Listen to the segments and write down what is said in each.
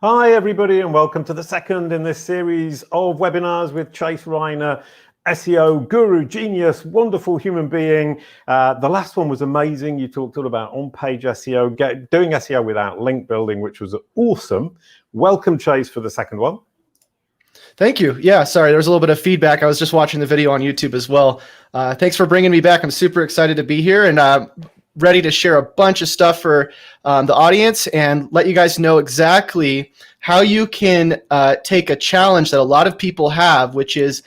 Hi everybody, and welcome to the second in this series of webinars with Chase Reiner, SEO guru, genius, wonderful human being. The last one was amazing. You talked all about on-page SEO, doing SEO without link building, which was awesome. Welcome, Chase, for the second one. Thank you. Yeah, sorry, there was a little bit of feedback. I was just watching the video on YouTube as well. Thanks for bringing me back. I'm super excited to be here and ready to share a bunch of stuff for the audience and let you guys know exactly how you can take a challenge that a lot of people have, which is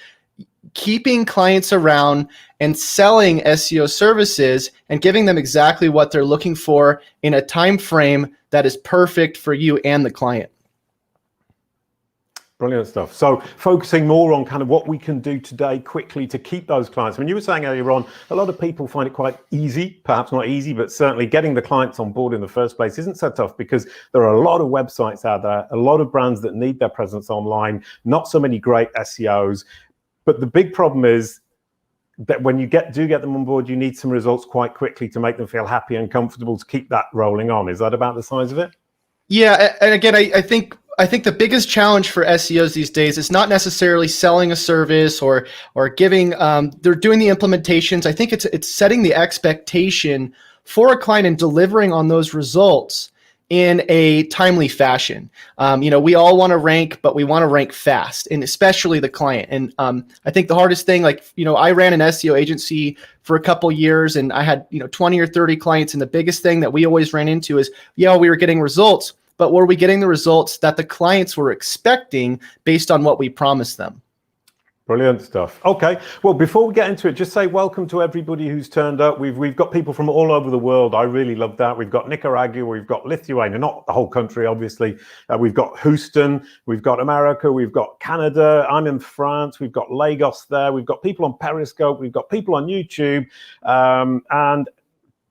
keeping clients around and selling SEO services and giving them exactly what they're looking for in a time frame that is perfect for you and the client. Brilliant stuff. So focusing more on kind of what we can do today quickly to keep those clients. I mean, you were saying earlier on, a lot of people find it quite easy, perhaps not easy, but certainly getting the clients on board in the first place isn't so tough because there are a lot of websites out there, a lot of brands that need their presence online, not so many great SEOs. But the big problem is that when you do get them on board, you need some results quite quickly to make them feel happy and comfortable to keep that rolling on. Is that about the size of it? Yeah, and again, I think the biggest challenge for SEOs these days is not necessarily selling a service or giving. They're doing the implementations. I think it's setting the expectation for a client and delivering on those results in a timely fashion. We all want to rank, but we want to rank fast, and especially the client. And I think the hardest thing, I ran an SEO agency for a couple years, and I had 20 or 30 clients, and the biggest thing that we always ran into is, we were getting results, but were we getting the results that the clients were expecting based on what we promised them? Brilliant stuff. Okay, well, before we get into it, just say welcome to everybody who's turned up. We've got people from all over the world. I really love that. We've got Nicaragua, we've got Lithuania, not the whole country, obviously. We've got Houston, we've got America, we've got Canada. I'm in France. We've got Lagos there. We've got people on Periscope. We've got people on YouTube, and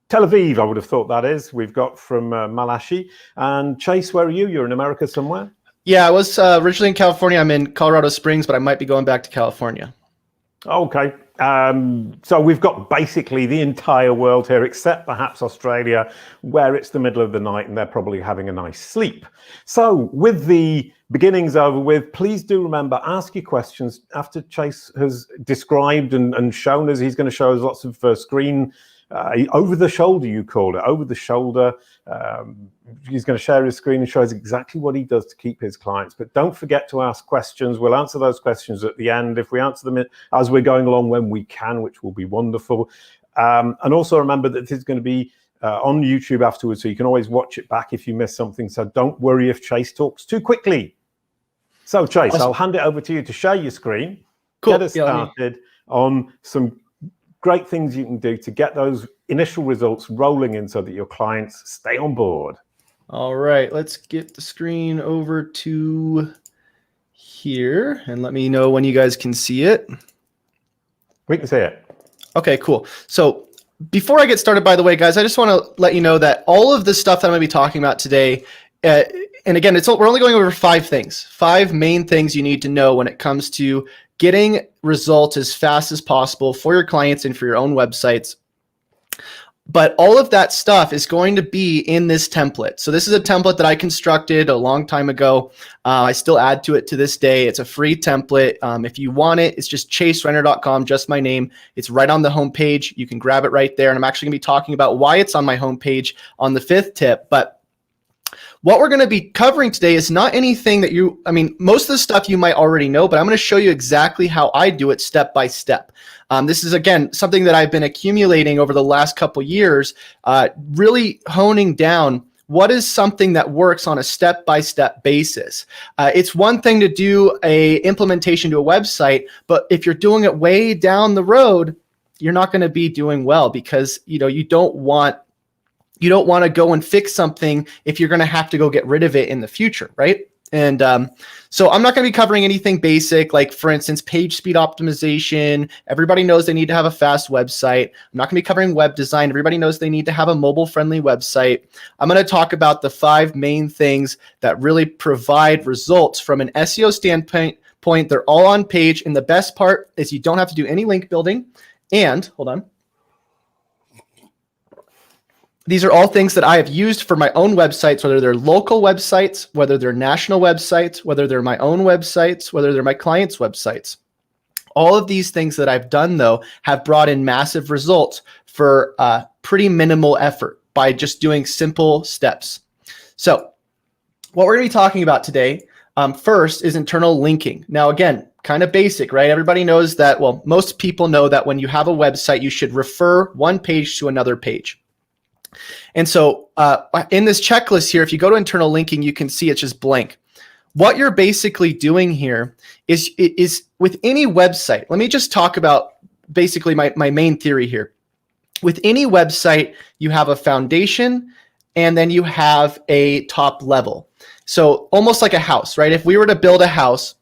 Tel Aviv, I would have thought that is. We've got from Malashi. And Chase, where are you? You're in America somewhere? Yeah, I was originally in California. I'm in Colorado Springs, but I might be going back to California. Okay. So we've got basically the entire world here, except perhaps Australia, where it's the middle of the night and they're probably having a nice sleep. So with the beginnings over with, please do remember, ask your questions after Chase has described and shown us. He's going to show us lots of screen over the shoulder, you call it, over the shoulder. He's going to share his screen and show us exactly what he does to keep his clients. But don't forget to ask questions. We'll answer those questions at the end if we answer them as we're going along when we can, which will be wonderful. And also remember that this is going to be on YouTube afterwards, so you can always watch it back if you miss something. So don't worry if Chase talks too quickly. So Chase, awesome. I'll hand it over to you to share your screen. Cool. Get us started on some great things you can do to get those initial results rolling in so that your clients stay on board. All right, let's get the screen over to here and let me know when you guys can see it. We can see it. Okay, cool. So before I get started, by the way, guys, I just want to let you know that all of the stuff that I'm going to be talking about today, and again, we're only going over 5 things, 5 main things you need to know when it comes to getting results as fast as possible for your clients and for your own websites. But all of that stuff is going to be in this template. So this is a template that I constructed a long time ago. I still add to it to this day. It's a free template. If you want it, it's just chasereiner.com, just my name. It's right on the homepage. You can grab it right there. And I'm actually going to be talking about why it's on my homepage on the 5th tip. But what we're going to be covering today is not anything that most of the stuff you might already know, but I'm going to show you exactly how I do it step by step. This is, again, something that I've been accumulating over the last couple years, really honing down what is something that works on a step-by-step basis. It's one thing to do a implementation to a website, but if you're doing it way down the road, you're not going to be doing well because you don't want to go and fix something if you're going to have to go get rid of it in the future, right? And so I'm not going to be covering anything basic, like, for instance, page speed optimization. Everybody knows they need to have a fast website. I'm not going to be covering web design. Everybody knows they need to have a mobile-friendly website. I'm going to talk about the 5 main things that really provide results from an SEO standpoint. They're all on page, and the best part is you don't have to do any link building. And, hold on. these are all things that I have used for my own websites, whether they're local websites, whether they're national websites, whether they're my own websites, whether they're my clients' websites. All of these things that I've done, though, have brought in massive results for pretty minimal effort by just doing simple steps. So what we're going to be talking about today, first, is internal linking. Now, again, kind of basic, right? Everybody knows that, well, most people know that when you have a website, you should refer one page to another page. And so in this checklist here, if you go to internal linking, you can see it's just blank. What you're basically doing here is with any website, let me just talk about basically my main theory here. With any website, you have a foundation and then you have a top level. So almost like a house, right? If we were to build a house,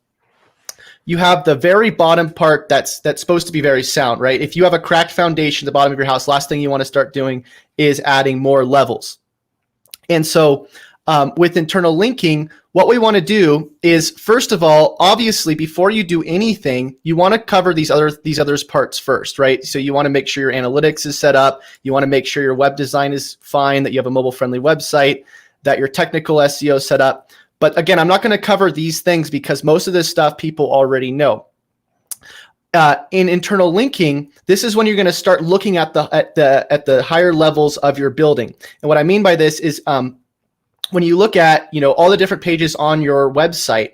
you have the very bottom part that's supposed to be very sound, right? If you have a cracked foundation at the bottom of your house, last thing you want to start doing is adding more levels. And so with internal linking, what we want to do is, first of all, obviously, before you do anything, you want to cover these other parts first, right? So you want to make sure your analytics is set up. You want to make sure your web design is fine, that you have a mobile-friendly website, that your technical SEO is set up. But again, I'm not going to cover these things because most of this stuff people already know. In internal linking, this is when you're going to start looking at the higher levels of your building. And what I mean by this is when you look at all the different pages on your website,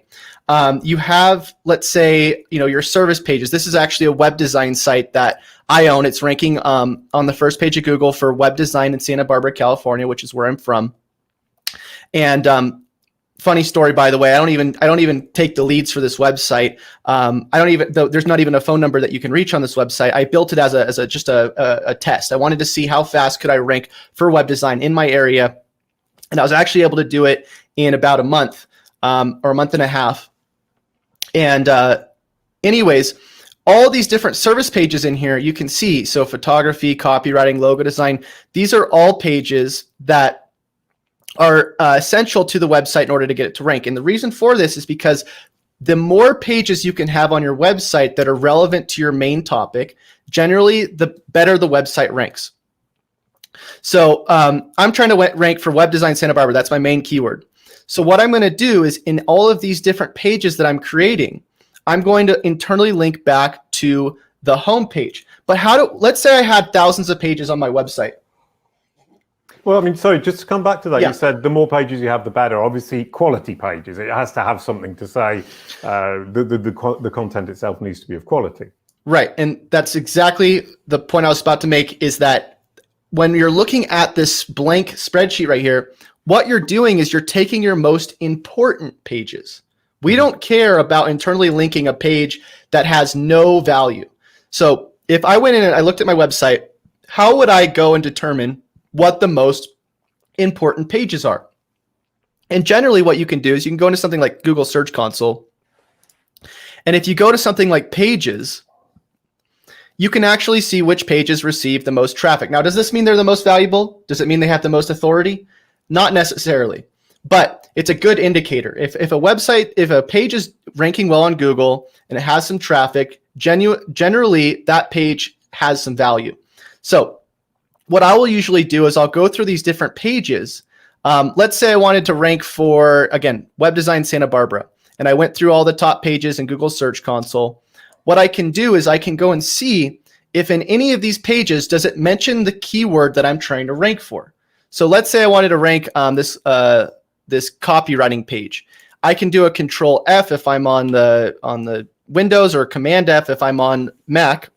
you have, let's say, your service pages. This is actually a web design site that I own. It's ranking on the first page of Google for web design in Santa Barbara, California, which is where I'm from. And funny story, by the way, I don't even take the leads for this website. There's not even a phone number that you can reach on this website. I built it as just a test. I wanted to see how fast could I rank for web design in my area. And I was actually able to do it in about a month or a month and a half. And anyways, all these different service pages in here, you can see, so photography, copywriting, logo design, these are all pages that are essential to the website in order to get it to rank. And the reason for this is because the more pages you can have on your website that are relevant to your main topic, generally the better the website ranks. So I'm trying to rank for web design Santa Barbara. That's my main keyword. So what I'm going to do is in all of these different pages that I'm creating, I'm going to internally link back to the home page. But let's say I had thousands of pages on my website. Well, I mean, sorry, just to come back to that, Yeah. You said the more pages you have, the better. Obviously, quality pages. It has to have something to say. The content itself needs to be of quality. Right, and that's exactly the point I was about to make, is that when you're looking at this blank spreadsheet right here, what you're doing is you're taking your most important pages. We don't care about internally linking a page that has no value. So if I went in and I looked at my website, how would I go and determine what the most important pages are? And generally what you can do is you can go into something like Google Search Console. And if you go to something like Pages, you can actually see which pages receive the most traffic. Now, does this mean they're the most valuable? Does it mean they have the most authority? Not necessarily, but it's a good indicator. If a page is ranking well on Google and it has some traffic, generally that page has some value. So what I will usually do is I'll go through these different pages. Let's say I wanted to rank for, again, web design Santa Barbara, and I went through all the top pages in Google Search Console. What I can do is I can go and see if in any of these pages, does it mention the keyword that I'm trying to rank for? So let's say I wanted to rank this copywriting page. I can do a Control F if I'm on the Windows, or Command F if I'm on Mac,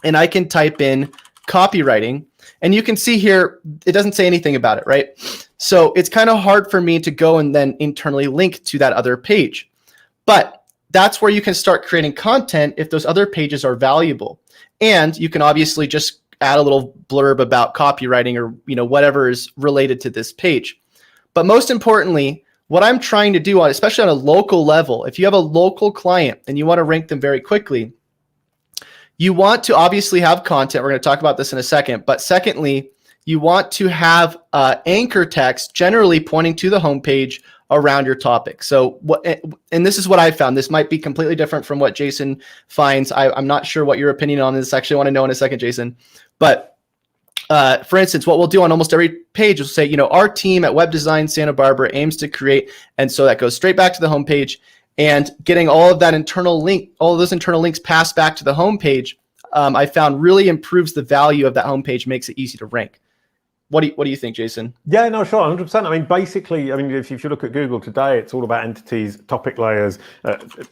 and I can type in copywriting. And you can see here, it doesn't say anything about it, right? So it's kind of hard for me to go and then internally link to that other page. But that's where you can start creating content if those other pages are valuable. And you can obviously just add a little blurb about copywriting or whatever is related to this page. But most importantly, what I'm trying to do, especially on a local level, if you have a local client and you want to rank them very quickly, you want to obviously have content. We're going to talk about this in a second. But secondly, you want to have anchor text generally pointing to the homepage around your topic. So and this is what I found. This might be completely different from what Jason finds. I'm not sure what your opinion on this. Actually, I want to know in a second, Jason. But for instance, what we'll do on almost every page is say, our team at Web Design Santa Barbara aims to create, and so that goes straight back to the homepage, and getting all of those internal links passed back to the homepage, I found really improves the value of that homepage, makes it easy to rank. What do you think, Jason? Yeah, no, sure, 100%. I mean, basically, if you look at Google today, it's all about entities, topic layers,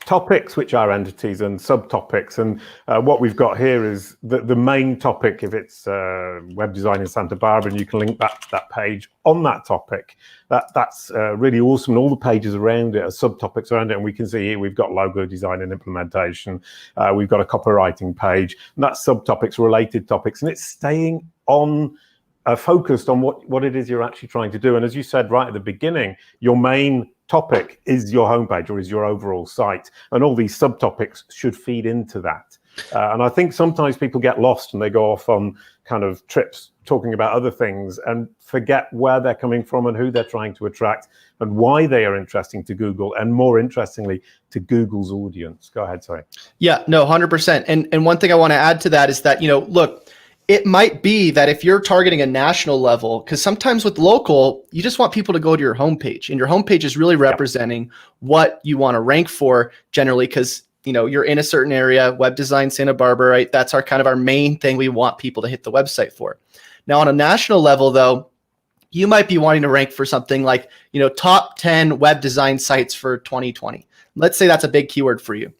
topics, which are entities, and subtopics. And what we've got here is the main topic, if it's web design in Santa Barbara, and you can link back to that page on that topic. That's really awesome. And all the pages around it are subtopics around it. And we can see here we've got logo design and implementation. We've got a copywriting page, and that's subtopics, related topics, and it's staying on focused on what it is you're actually trying to do. And as you said right at the beginning, your main topic is your homepage or is your overall site, and all these subtopics should feed into that. And I think sometimes people get lost and they go off on kind of trips talking about other things and forget where they're coming from and who they're trying to attract and why they are interesting to Google, and more interestingly, to Google's audience. Go ahead, sorry. Yeah, no, 100%. And one thing I want to add to that is that, look, it might be that if you're targeting a national level, because sometimes with local, you just want people to go to your homepage, and your homepage is really representing what you want to rank for generally, because you're in a certain area, Web Design Santa Barbara, right? That's our main thing we want people to hit the website for. Now on a national level though, you might be wanting to rank for something like, top 10 web design sites for 2020. Let's say that's a big keyword for you.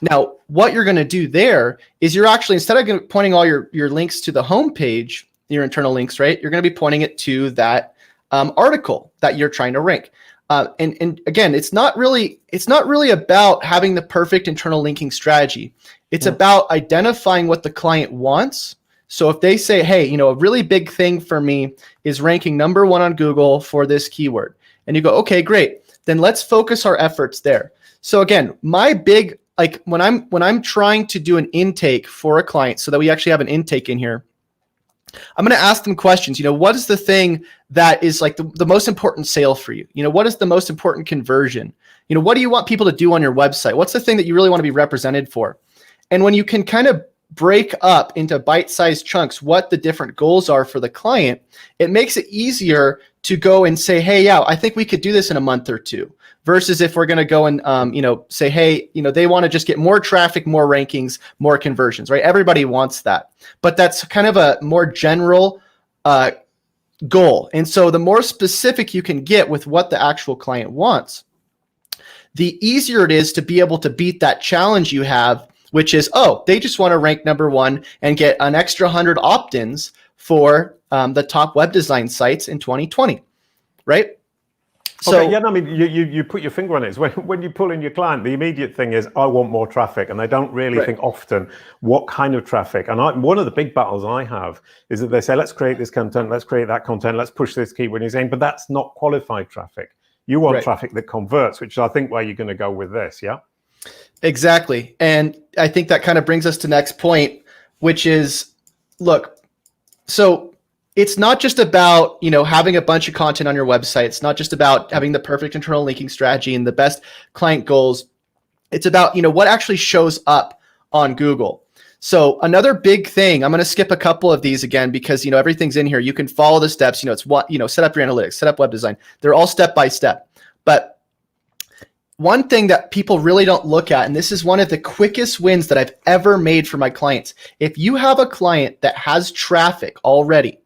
Now, what you're going to do there is you're actually, instead of pointing all your links to the homepage, your internal links, right? You're going to be pointing it to that article that you're trying to rank. And again, it's not really about having the perfect internal linking strategy. It's about identifying what the client wants. So if they say, hey, a really big thing for me is ranking number 1 on Google for this keyword, and you go, okay, great. Then let's focus our efforts there. So again, my big, like when I'm trying to do an intake for a client so that we actually have an intake in here, I'm going to ask them questions. What is the thing that is like the most important sale for you? What is the most important conversion? What do you want people to do on your website? What's the thing that you really want to be represented for? And when you can kind of break up into bite-sized chunks what the different goals are for the client, it makes it easier to go and say, hey, yeah, I think we could do this in a month or two. Versus if we're going to go and, say, hey, they want to just get more traffic, more rankings, more conversions, right? Everybody wants that. But that's kind of a more general goal. And so the more specific you can get with what the actual client wants, the easier it is to be able to beat that challenge you have, which is, they just want to rank number 1 and get an extra 100 opt-ins for the top web design sites in 2020, right? So, okay, yeah, no, I mean, you put your finger on it. When you pull in your client, the immediate thing is, I want more traffic. And they don't really think often what kind of traffic. And one of the big battles I have is that they say, let's create this content, let's create that content, let's push this keyword. And you're saying, but that's not qualified traffic. You want traffic that converts, which is, I think, where you're going to go with this, yeah? Exactly. And I think that kind of brings us to the next point, which is, look, so it's not just about, having a bunch of content on your website. It's not just about having the perfect internal linking strategy and the best client goals. It's about, what actually shows up on Google. So another big thing, I'm going to skip a couple of these again because, everything's in here. You can follow the steps. It's what, set up your analytics, set up web design. They're all step by step. But one thing that people really don't look at, and this is one of the quickest wins that I've ever made for my clients. If you have a client that has traffic already,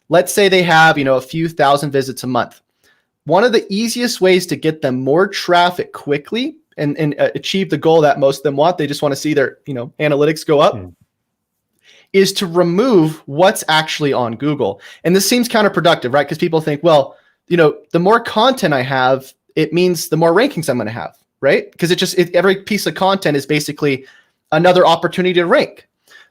let's say they have, a few thousand visits a month. One of the easiest ways to get them more traffic quickly and achieve the goal that most of them want, they just want to see their, analytics go up, is to remove what's actually on Google. And this seems counterproductive, right? Because people think, well, the more content I have, it means the more rankings I'm going to have, right? Because every piece of content is basically another opportunity to rank.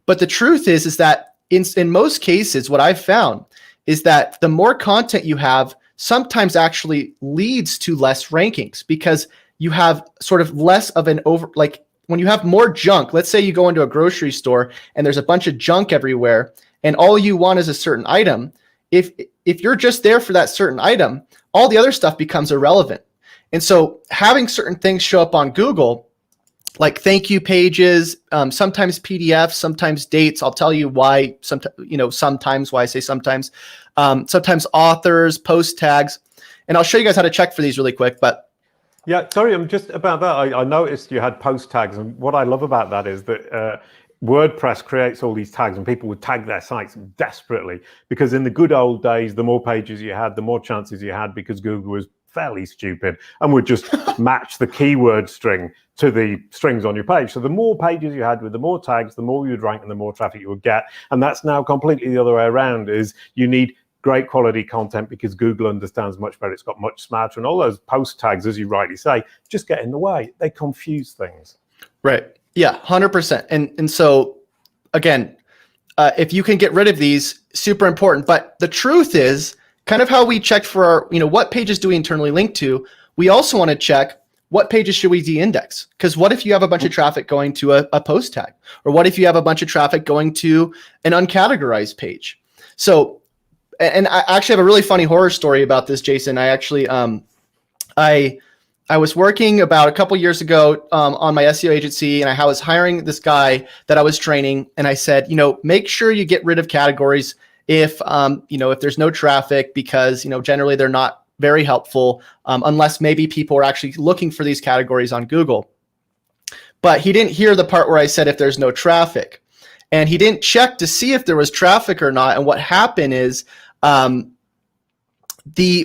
But the truth is that in most cases, what I've found is that the more content you have sometimes actually leads to less rankings, because you have sort of less of an when you have more junk. Let's say you go into a grocery store and there's a bunch of junk everywhere and all you want is a certain item. If you're just there for that certain item, all the other stuff becomes irrelevant. And so having certain things show up on Google like thank you pages, sometimes PDFs, sometimes dates. I'll tell you why. Sometimes why I say sometimes. Sometimes authors, post tags, and I'll show you guys how to check for these really quick. But yeah, sorry, I'm just about that. I noticed you had post tags, and what I love about that is that WordPress creates all these tags, and people would tag their sites desperately, because in the good old days, the more pages you had, the more chances you had, because Google was fairly stupid and would just match the keyword string to the strings on your page. So the more pages you had with the more tags, the more you'd rank and the more traffic you would get. And that's now completely the other way around. Is you need great quality content, because Google understands much better. It's got much smarter, and all those post tags, as you rightly say, just get in the way. They confuse things. Right. Yeah, 100%. And so again, if you can get rid of these, super important. But the truth is, kind of how we checked for our, what pages do we internally link to? We also want to check what pages should we de-index? Because what if you have a bunch of traffic going to a post tag? Or what if you have a bunch of traffic going to an uncategorized page? So, and I actually have a really funny horror story about this, Jason. I actually, I was working about a couple years ago on my SEO agency, and I was hiring this guy that I was training. And I said, make sure you get rid of categories if there's no traffic, because, generally they're not very helpful unless maybe people are actually looking for these categories on Google. But he didn't hear the part where I said if there's no traffic, and he didn't check to see if there was traffic or not. And what happened is the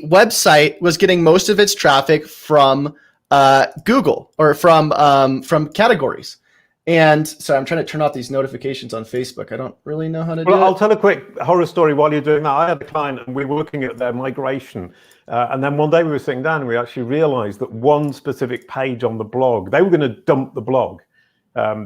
website was getting most of its traffic from Google, or from categories. And so I'm trying to turn off these notifications on Facebook. I don't really know how to do it. I'll tell a quick horror story while you're doing that. I had a client, and we were looking at their migration. And then one day we were sitting down, and we actually realized that one specific page on the blog, they were going to dump the blog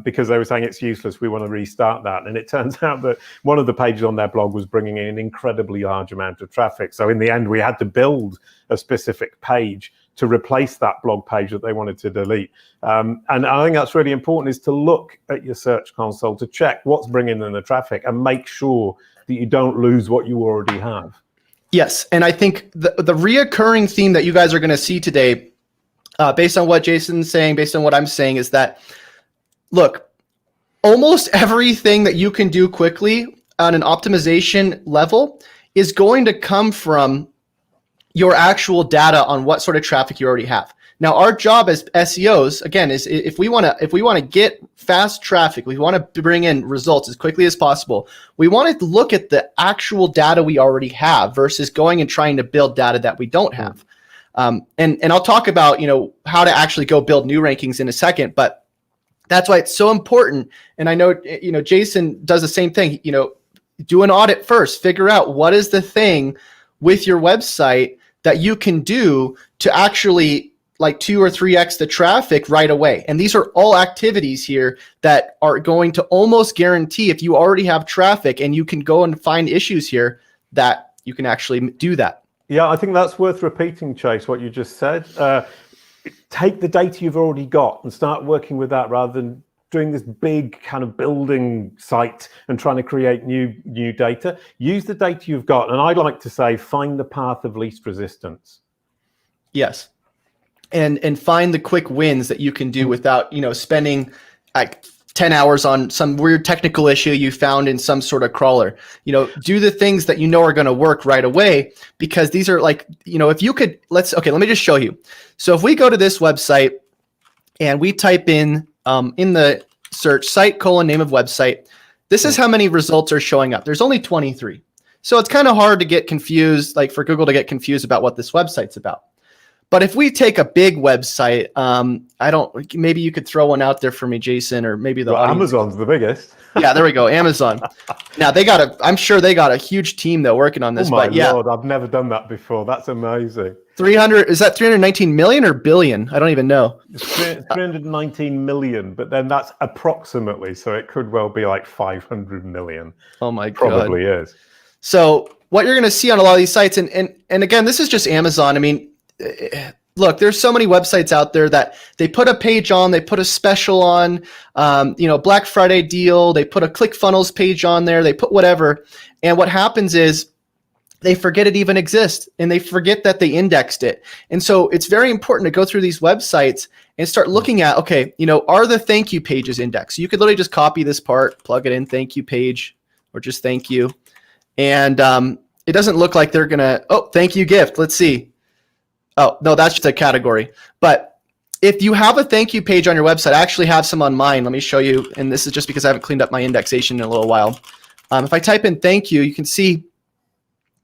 because they were saying it's useless. We want to restart that. And it turns out that one of the pages on their blog was bringing in an incredibly large amount of traffic. So in the end, we had to build a specific page to replace that blog page that they wanted to delete. And I think that's really important, is to look at your search console to check what's bringing in the traffic and make sure that you don't lose what you already have. Yes, and I think the reoccurring theme that you guys are going to see today, based on what Jason's saying, based on what I'm saying, is that, look, almost everything that you can do quickly on an optimization level is going to come from your actual data on what sort of traffic you already have. Now, our job as SEOs, again, is if we want to get fast traffic, we want to bring in results as quickly as possible. We want to look at the actual data we already have versus going and trying to build data that we don't have. And I'll talk about how to actually go build new rankings in a second, but that's why it's so important. And I know Jason does the same thing. Do an audit first. Figure out what is the thing with your website that you can do to actually like 2 or 3x the traffic right away. And these are all activities here that are going to almost guarantee, if you already have traffic and you can go and find issues here, that you can actually do that. Yeah, I think that's worth repeating, Chase, what you just said. Take the data you've already got and start working with that, rather than doing this big kind of building site and trying to create new data. Use the data you've got. And I'd like to say, find the path of least resistance. Yes. And find the quick wins that you can do without, spending like 10 hours on some weird technical issue you found in some sort of crawler. Do the things that are going to work right away, because these are like, if you could, let me just show you. So if we go to this website and we type in the search site : name of website, this is how many results are showing up. There's only 23. So it's kind of hard to get confused, like for Google to get confused about what this website's about. But if we take a big website, maybe you could throw one out there for me, Jason, or maybe Amazon's the biggest. Yeah, there we go. Amazon. Now I'm sure they got a huge team though working on this. Oh my Lord, I've never done that before. That's amazing. 300, is that 319 million or billion? I don't even know. It's 319 million, but then that's approximately, so it could well be like 500 million. Oh my God. Probably is. So what you're going to see on a lot of these sites, and again, this is just Amazon. I mean, look, there's so many websites out there that they put a page on, they put a special on, Black Friday deal, they put a ClickFunnels page on there, they put whatever. And what happens is they forget it even exists, and they forget that they indexed it. And so it's very important to go through these websites and start looking at, okay, are the thank you pages indexed? You could literally just copy this part, plug it in, thank you page, or just thank you. And it doesn't look like they're gonna, thank you gift, let's see. Oh, no, that's just a category. But if you have a thank you page on your website, I actually have some on mine. Let me show you. And this is just because I haven't cleaned up my indexation in a little while. If I type in thank you, you can see,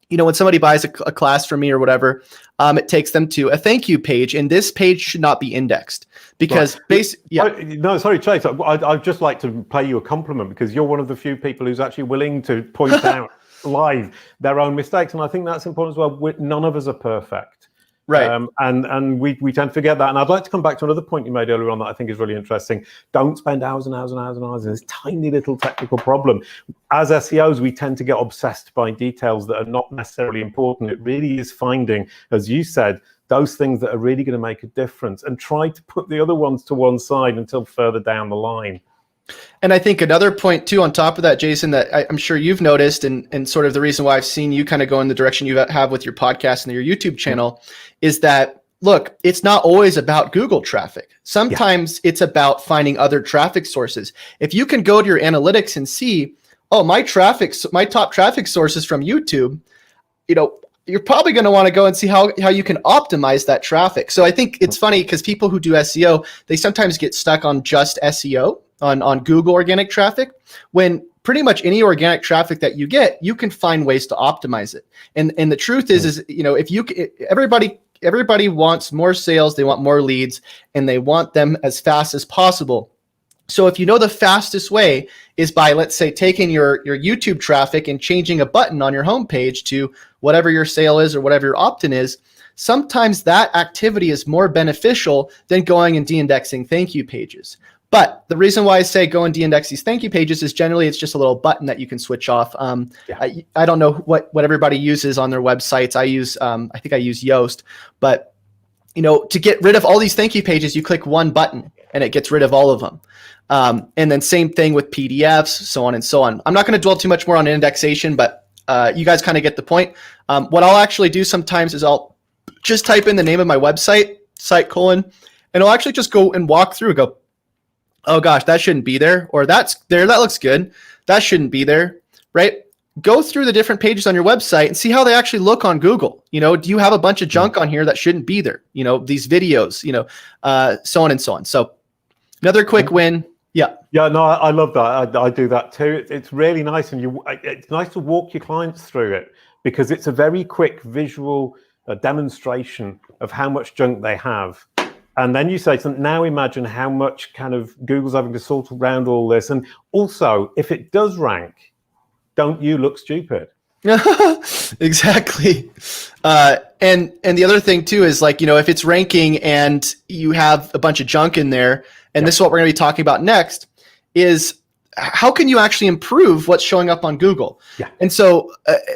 when somebody buys a class from me or whatever, it takes them to a thank you page, and this page should not be indexed because No, sorry, Chase. I'd just like to pay you a compliment because you're one of the few people who's actually willing to point out live their own mistakes, and I think that's important as well. None of us are perfect. Right. And we tend to forget that. And I'd like to come back to another point you made earlier on that I think is really interesting. Don't spend hours and hours and hours and hours in this tiny little technical problem. As SEOs, we tend to get obsessed by details that are not necessarily important. It really is finding, as you said, those things that are really going to make a difference and try to put the other ones to one side until further down the line. And I think another point too, on top of that, Jason, that I'm sure you've noticed, and sort of the reason why I've seen you kind of go in the direction you have with your podcast and your YouTube channel, is that, look, it's not always about Google traffic. Sometimes it's about finding other traffic sources. If you can go to your analytics and see, my top traffic sources from YouTube, you're probably going to want to go and see how you can optimize that traffic. So I think it's funny because people who do SEO, they sometimes get stuck on just SEO. On Google organic traffic, when pretty much any organic traffic that you get, you can find ways to optimize it. And the truth is if everybody wants more sales, they want more leads, and they want them as fast as possible. So if the fastest way is by, let's say, taking your YouTube traffic and changing a button on your homepage to whatever your sale is or whatever your opt-in is, sometimes that activity is more beneficial than going and de-indexing thank you pages. But the reason why I say go and de-index these thank you pages is generally it's just a little button that you can switch off. I don't know what everybody uses on their websites. I think I use Yoast, but to get rid of all these thank you pages, you click one button and it gets rid of all of them. And then same thing with PDFs, so on and so on. I'm not going to dwell too much more on indexation, but you guys kind of get the point. What I'll actually do sometimes is I'll just type in the name of my website, and I'll actually just go and walk through and go, oh gosh, that shouldn't be there, or that's there, that looks good, that shouldn't be there, right? Go through the different pages on your website and see how they actually look on Google. Do you have a bunch of junk on here that shouldn't be there? These videos, so on and so on. So another quick win. Yeah, no, I love that. I do that too. It's really nice, and it's nice to walk your clients through it because it's a very quick visual demonstration of how much junk they have. And then you say, so now imagine how much kind of Google's having to sort around all this. And also, if it does rank, don't you look stupid? Exactly. And the other thing too is if it's ranking and you have a bunch of junk in there, and this is what we're going to be talking about next, is how can you actually improve what's showing up on Google? Yeah. And so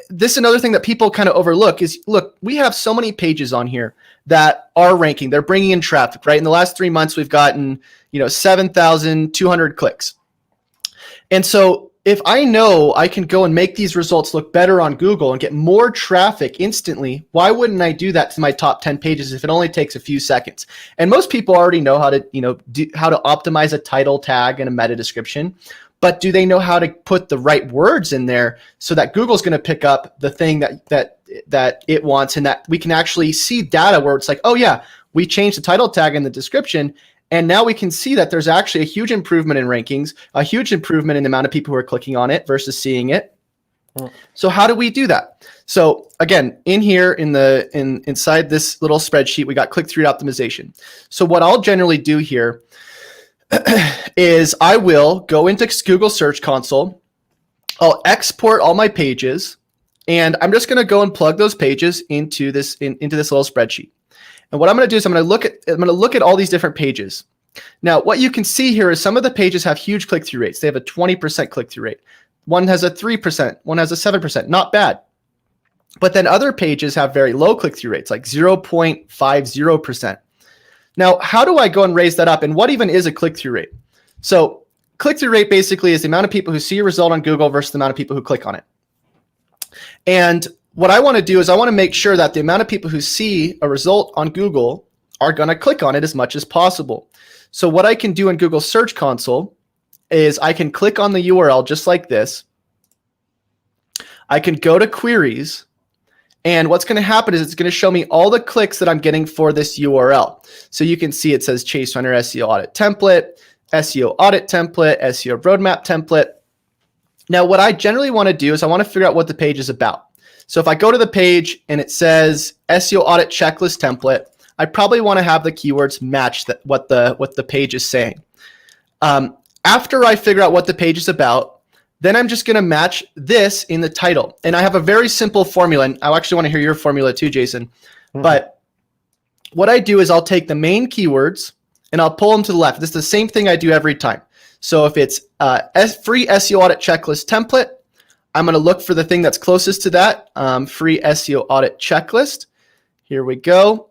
this is another thing that people kind of overlook is, look, we have so many pages on here that are ranking. They're bringing in traffic, right? In the last 3 months, we've gotten, 7,200 clicks. And so if I know I can go and make these results look better on Google and get more traffic instantly, why wouldn't I do that to my top 10 pages if it only takes a few seconds? And most people already know how to, how to optimize a title tag and a meta description. But do they know how to put the right words in there so that Google's going to pick up the thing that it wants, and that we can actually see data where it's like, oh yeah, we changed the title tag in the description, and now we can see that there's actually a huge improvement in rankings, a huge improvement in the amount of people who are clicking on it versus seeing it. So how do we do that? So again, in here inside this little spreadsheet, we got click-through optimization. So what I'll generally do here is I will go into Google Search Console, I'll export all my pages, and I'm just going to go and plug those pages into this little spreadsheet. And what I'm going to do is I'm going to look at all these different pages. Now, what you can see here is some of the pages have huge click-through rates. They have a 20% click-through rate. One has a 3%, one has a 7%, not bad. But then other pages have very low click-through rates, like 0.50%. Now, how do I go and raise that up? And what even is a click-through rate? So click-through rate basically is the amount of people who see a result on Google versus the amount of people who click on it. And what I want to do is I want to make sure that the amount of people who see a result on Google are going to click on it as much as possible. So what I can do in Google Search Console is I can click on the URL just like this. I can go to queries, and what's going to happen is it's going to show me all the clicks that I'm getting for this URL. So you can see it says Chase Runner SEO Audit Template, SEO Audit Template, SEO Roadmap Template. Now, what I generally want to do is I want to figure out what the page is about. So if I go to the page and it says SEO Audit Checklist Template, I probably want to have the keywords match what the page is saying. After I figure out what the page is about, then I'm just going to match this in the title. And I have a very simple formula, and I actually want to hear your formula too, Jason. Mm-hmm. But what I do is I'll take the main keywords and I'll pull them to the left. This is the same thing I do every time. So if it's free SEO Audit Checklist Template, I'm going to look for the thing that's closest to that, free SEO Audit Checklist. Here we go.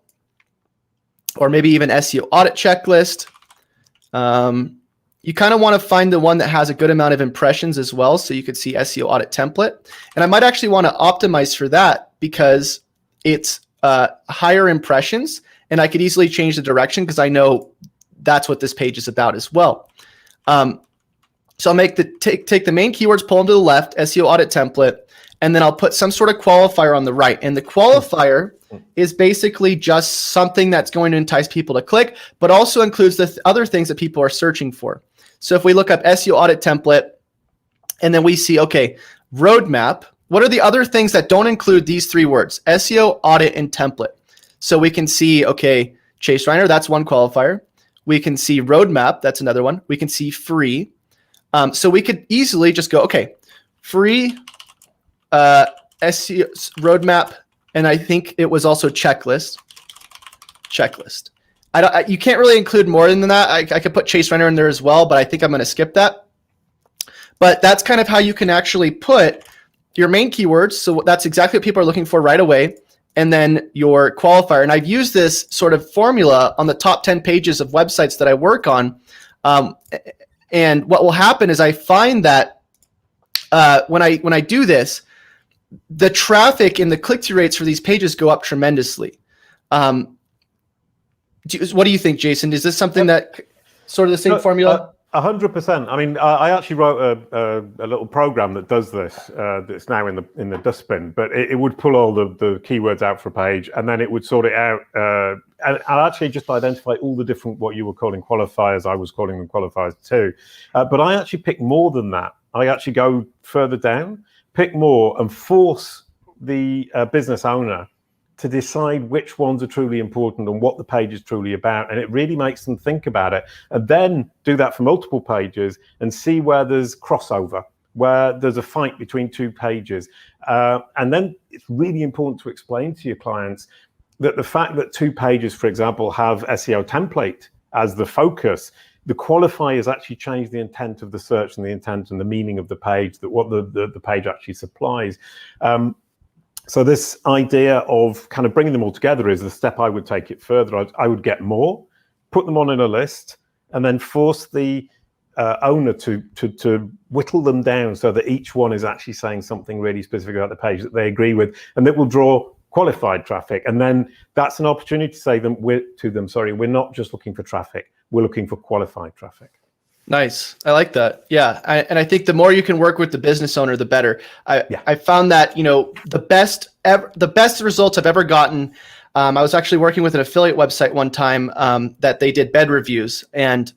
Or maybe even SEO Audit Checklist. You kind of want to find the one that has a good amount of impressions as well. So you could see SEO Audit Template. And I might actually want to optimize for that because it's higher impressions. And I could easily change the direction because I know that's what this page is about as well. So I'll make take the main keywords, pull them to the left, SEO Audit Template, and then I'll put some sort of qualifier on the right. And the qualifier is basically just something that's going to entice people to click, but also includes the other things that people are searching for. So if we look up SEO Audit Template, and then we see, okay, roadmap, what are the other things that don't include these three words? SEO, audit, and template. So we can see, okay, Chase Reiner, that's one qualifier. We can see roadmap, that's another one. We can see free. So we could easily just go, okay, free SEO roadmap, and I think it was also checklist. You can't really include more than that. I could put Chase Runner in there as well, but I think I'm going to skip that. But that's kind of how you can actually put your main keywords. So that's exactly what people are looking for right away. And then your qualifier. And I've used this sort of formula on the top 10 pages of websites that I work on. And what will happen is I find that when I do this, the traffic and the click-through rates for these pages go up tremendously. What do you think, Jason? Is this something that sort of the same formula? 100%. I mean, I actually wrote a little program that does this. That's now in the dustbin, but it would pull all the keywords out for a page, and then it would sort it out. And I'll actually just identify all the different what you were calling qualifiers. I was calling them qualifiers too, but I actually pick more than that. I actually go further down, pick more, and force the business owner to decide which ones are truly important and what the page is truly about. And it really makes them think about it, and then do that for multiple pages and see where there's crossover, where there's a fight between two pages. And then it's really important to explain to your clients that the fact that two pages, for example, have SEO template as the focus, the qualifiers actually change the intent of the search and the intent and the meaning of the page, that what the page actually supplies. So this idea of kind of bringing them all together is the step I would take it further. I would get more, put them on in a list, and then force the owner to whittle them down so that each one is actually saying something really specific about the page that they agree with, and that will draw qualified traffic. And then that's an opportunity to say to them, we're not just looking for traffic, we're looking for qualified traffic. Nice. I like that. Yeah. And I think the more you can work with the business owner, the better. I found that, the best results I've ever gotten. I was actually working with an affiliate website one time that they did bed reviews. And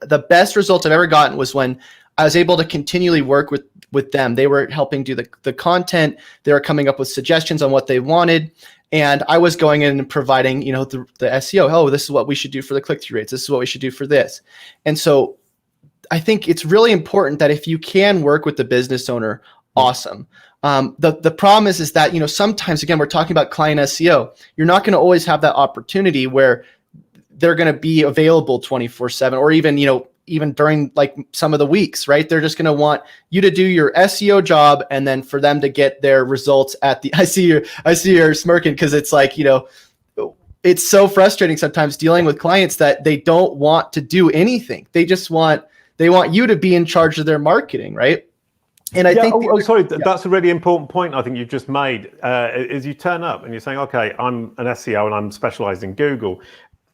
the best results I've ever gotten was when I was able to continually work with them. They were helping do the content. They were coming up with suggestions on what they wanted. And I was going in and providing, the SEO. Oh, this is what we should do for the click-through rates. This is what we should do for this. And so I think it's really important that if you can work with the business owner, awesome. The problem is that, sometimes, again, we're talking about client SEO. You're not going to always have that opportunity where they're going to be available 24/7, or even during like some of the weeks, right? They're just going to want you to do your SEO job, and then for them to get their results at the, I see you're smirking, because it's like, it's so frustrating sometimes dealing with clients that they don't want to do anything. They want you to be in charge of their marketing, right? And I think that's a really important point I think you've just made, is you turn up and you're saying, okay, I'm an SEO and I'm specialized in Google.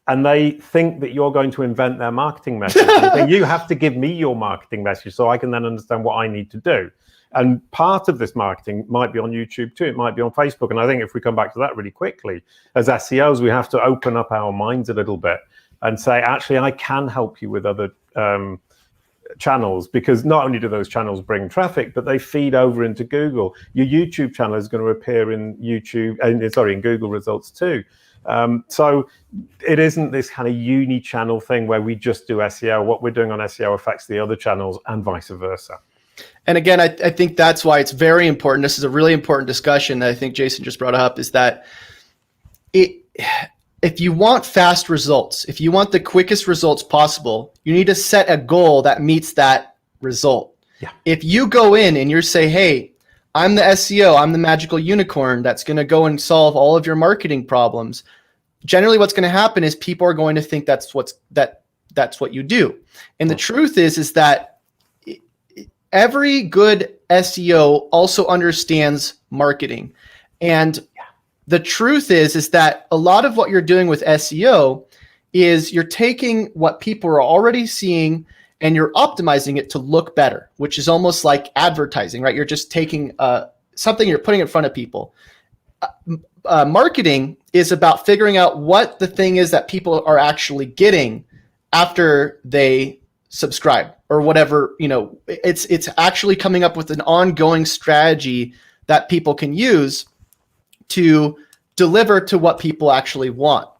And they think that you're going to invent their marketing message. You have to give me your marketing message so I can then understand what I need to do. And part of this marketing might be on YouTube too. It might be on Facebook. And I think if we come back to that really quickly, as SEOs, we have to open up our minds a little bit and say, actually, I can help you with other channels, because not only do those channels bring traffic, but they feed over into Google. Your YouTube channel is going to appear in in Google results too. So it isn't this kind of uni-channel thing where we just do SEO. What we're doing on SEO affects the other channels and vice versa. And again, I think that's why it's very important. This is a really important discussion that I think Jason just brought up, is that if you want fast results, if you want the quickest results possible, you need to set a goal that meets that result. Yeah. If you go in and you say, hey, I'm the SEO, I'm the magical unicorn that's going to go and solve all of your marketing problems, generally what's going to happen is people are going to think that's what you do. And the truth is that every good SEO also understands marketing. And the truth is that a lot of what you're doing with SEO is you're taking what people are already seeing and you're optimizing it to look better, which is almost like advertising, right? You're just taking something, you're putting in front of people. Marketing is about figuring out what the thing is that people are actually getting after they subscribe or whatever. It's actually coming up with an ongoing strategy that people can use to deliver to what people actually want.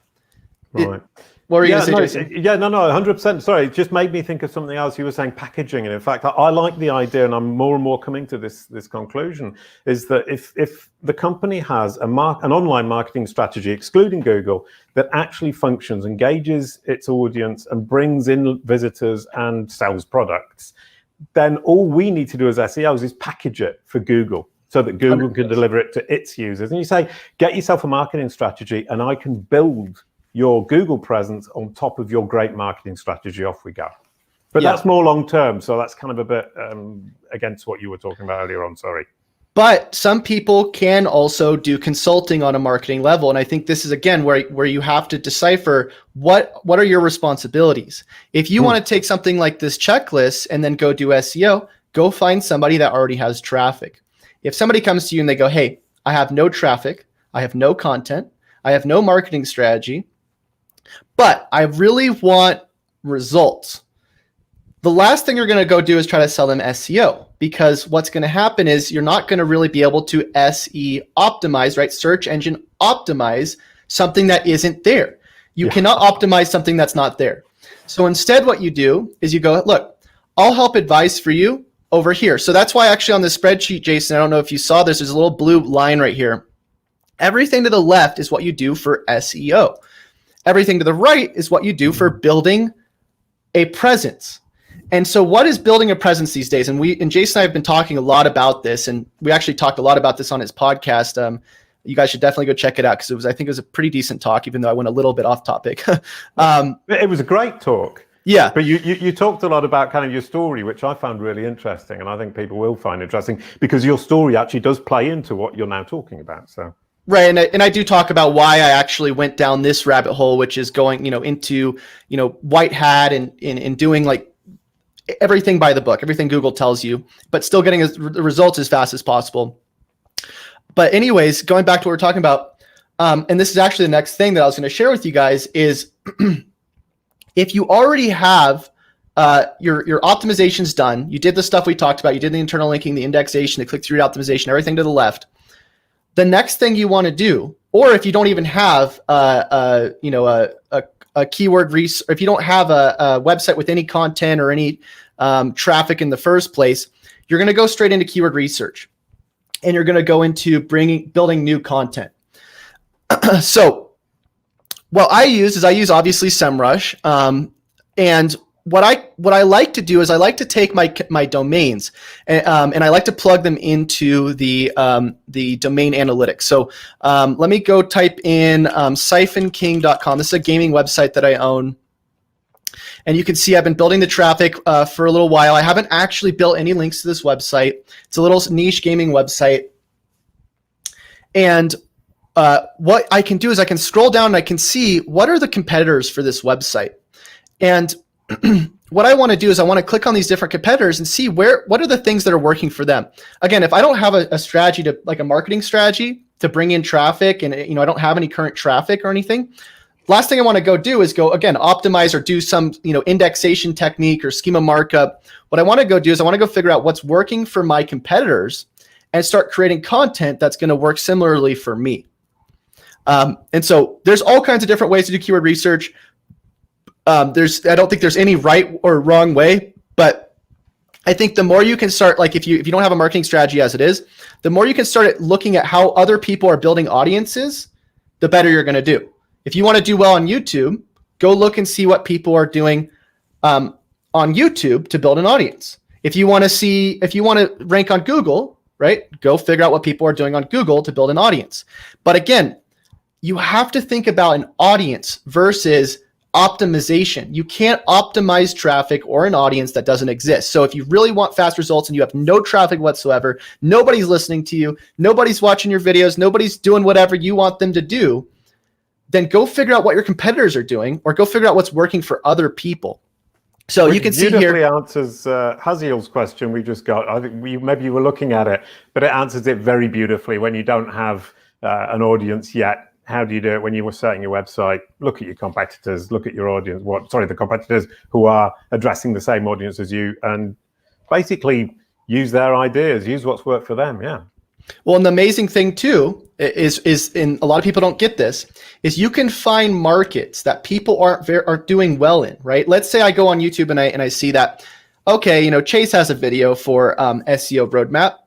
Right. What were you going to say, Jason? Yeah, no, 100%. Sorry, it just made me think of something else. You were saying packaging, and in fact, I like the idea, and I'm more and more coming to this conclusion, is that if the company has an online marketing strategy, excluding Google, that actually functions, engages its audience, and brings in visitors and sells products, then all we need to do as SEOs is package it for Google, so that Google 100%. Can deliver it to its users. And you say, get yourself a marketing strategy, and I can build your Google presence on top of your great marketing strategy. Off we go. But that's more long term, so that's kind of a bit against what you were talking about earlier on. Sorry. But some people can also do consulting on a marketing level, and I think this is again where you have to decipher what are your responsibilities. If you want to take something like this checklist and then go do SEO, go find somebody that already has traffic. If somebody comes to you and they go, hey, I have no traffic, I have no content, I have no marketing strategy, but I really want results, the last thing you're going to go do is try to sell them SEO, because what's going to happen is you're not going to really be able to SE optimize, right? Search engine optimize something that isn't there. You cannot optimize something that's not there. So instead what you do is you go, look, I'll help advise for you over here. So that's why actually on the spreadsheet, Jason, I don't know if you saw this, there's a little blue line right here. Everything to the left is what you do for SEO. Everything to the right is what you do for building a presence. And so what is building a presence these days? And Jason and I have been talking a lot about this, and we actually talked a lot about this on his podcast. You guys should definitely go check it out, because I think it was a pretty decent talk, even though I went a little bit off topic. It was a great talk. Yeah. But you talked a lot about kind of your story, which I found really interesting, and I think people will find interesting, because your story actually does play into what you're now talking about. So. Right, and I do talk about why I actually went down this rabbit hole, which is going, into, white hat and doing like everything by the book, everything Google tells you, but still getting the results as fast as possible. But anyways, going back to what we're talking about, and this is actually the next thing that I was going to share with you guys is, if you already have your optimizations done, you did the stuff we talked about, you did the internal linking, the indexation, the click-through optimization, everything to the left. The next thing you want to do, or if you don't even have a keyword research, if you don't have a website with any content or any traffic in the first place, you're going to go straight into keyword research, and you're going to go into building new content. So what I use obviously Semrush, and what I like to do is I like to take my domains and I like to plug them into the domain analytics. So let me go type in siphonking.com. This is a gaming website that I own. And you can see I've been building the traffic for a little while. I haven't actually built any links to this website. It's a little niche gaming website. And what I can do is I can scroll down and I can see what are the competitors for this website. And what I want to do is I want to click on these different competitors and see what are the things that are working for them. Again, if I don't have a strategy to like a marketing strategy to bring in traffic and I don't have any current traffic or anything, last thing I want to go do is go again, optimize or do some indexation technique or schema markup. What I want to go do is I want to go figure out what's working for my competitors and start creating content that's going to work similarly for me. And so there's all kinds of different ways to do keyword research. I don't think there's any right or wrong way, but I think the more you can start, like if you don't have a marketing strategy as it is, the more you can start looking at how other people are building audiences, the better you're going to do. If you want to do well on YouTube, go look and see what people are doing on YouTube to build an audience. If you want to rank on Google, right? Go figure out what people are doing on Google to build an audience. But again, you have to think about an audience versus optimization. You can't optimize traffic or an audience that doesn't exist. So if you really want fast results and you have no traffic whatsoever, nobody's listening to you, nobody's watching your videos, nobody's doing whatever you want them to do, then go figure out what your competitors are doing or go figure out what's working for other people. So you can see here. It answers Haziel's question we just got. I think maybe you were looking at it, but it answers it very beautifully. When you don't have an audience yet, how do you do it? When you were setting your website, look at your competitors, look at your audience. The competitors who are addressing the same audience as you, and basically use their ideas, use what's worked for them. Yeah. Well, and the amazing thing too is and a lot of people don't get this, is you can find markets that people aren't doing well in, right? Let's say I go on YouTube and I see that, okay, Chase has a video for SEO roadmap,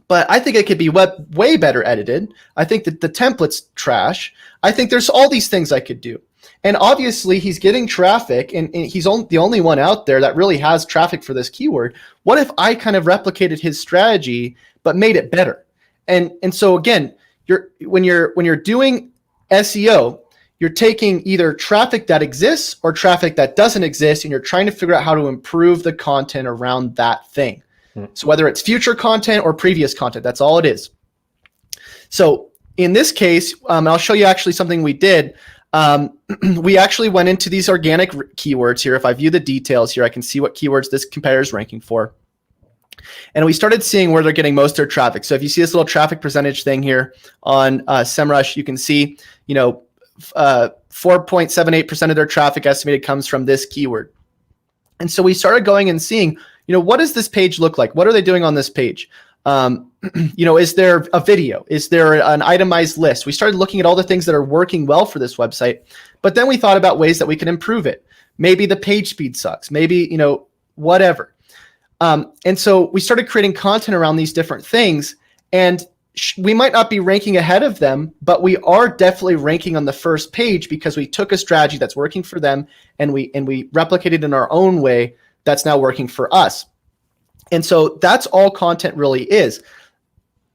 but I think it could be way better edited. I think that the template's trash. I think there's all these things I could do. And obviously he's getting traffic and he's the only one out there that really has traffic for this keyword. What if I kind of replicated his strategy, but made it better? And so again, when you're doing SEO, you're taking either traffic that exists or traffic that doesn't exist, and you're trying to figure out how to improve the content around that thing. So whether it's future content or previous content, that's all it is. So in this case, I'll show you actually something we did. We actually went into these organic keywords here. If I view the details here, I can see what keywords this competitor is ranking for. And we started seeing where they're getting most of their traffic. So if you see this little traffic percentage thing here on Semrush, you can see, 4.78% of their traffic estimated comes from this keyword. And so we started going and seeing, what does this page look like? What are they doing on this page? Is there a video? Is there an itemized list? We started looking at all the things that are working well for this website, but then we thought about ways that we can improve it. Maybe the page speed sucks, maybe, whatever. And so we started creating content around these different things, and we might not be ranking ahead of them, but we are definitely ranking on the first page because we took a strategy that's working for them and we replicated in our own way that's now working for us. And so that's all content really is.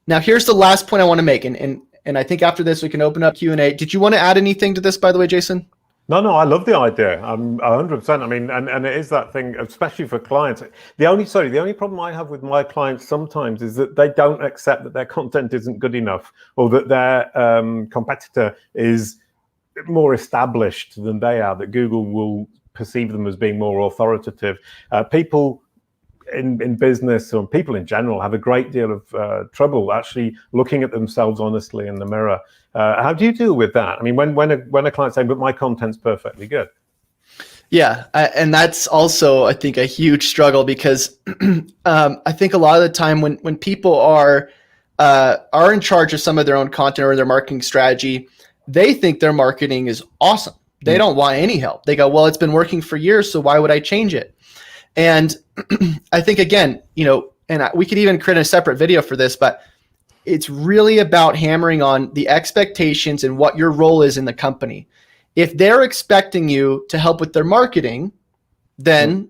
Now, here's the last point I want to make. And I think after this, we can open up Q&A. Did you want to add anything to this, by the way, Jason? No, I love the idea. 100%. I mean, and it is that thing, especially for clients. The only problem I have with my clients sometimes is that they don't accept that their content isn't good enough, or that their competitor is more established than they are, that Google will perceive them as being more authoritative. People in business, or people in general, have a great deal of trouble actually looking at themselves honestly in the mirror. How do you deal with that? I mean, when a client's saying, but my content's perfectly good. Yeah, and that's also, I think, a huge struggle because I think a lot of the time when people are in charge of some of their own content or their marketing strategy, they think their marketing is awesome. They don't want any help. They go, well, it's been working for years, so why would I change it? And I think, again, we could even create a separate video for this, but it's really about hammering on the expectations and what your role is in the company. If they're expecting you to help with their marketing, then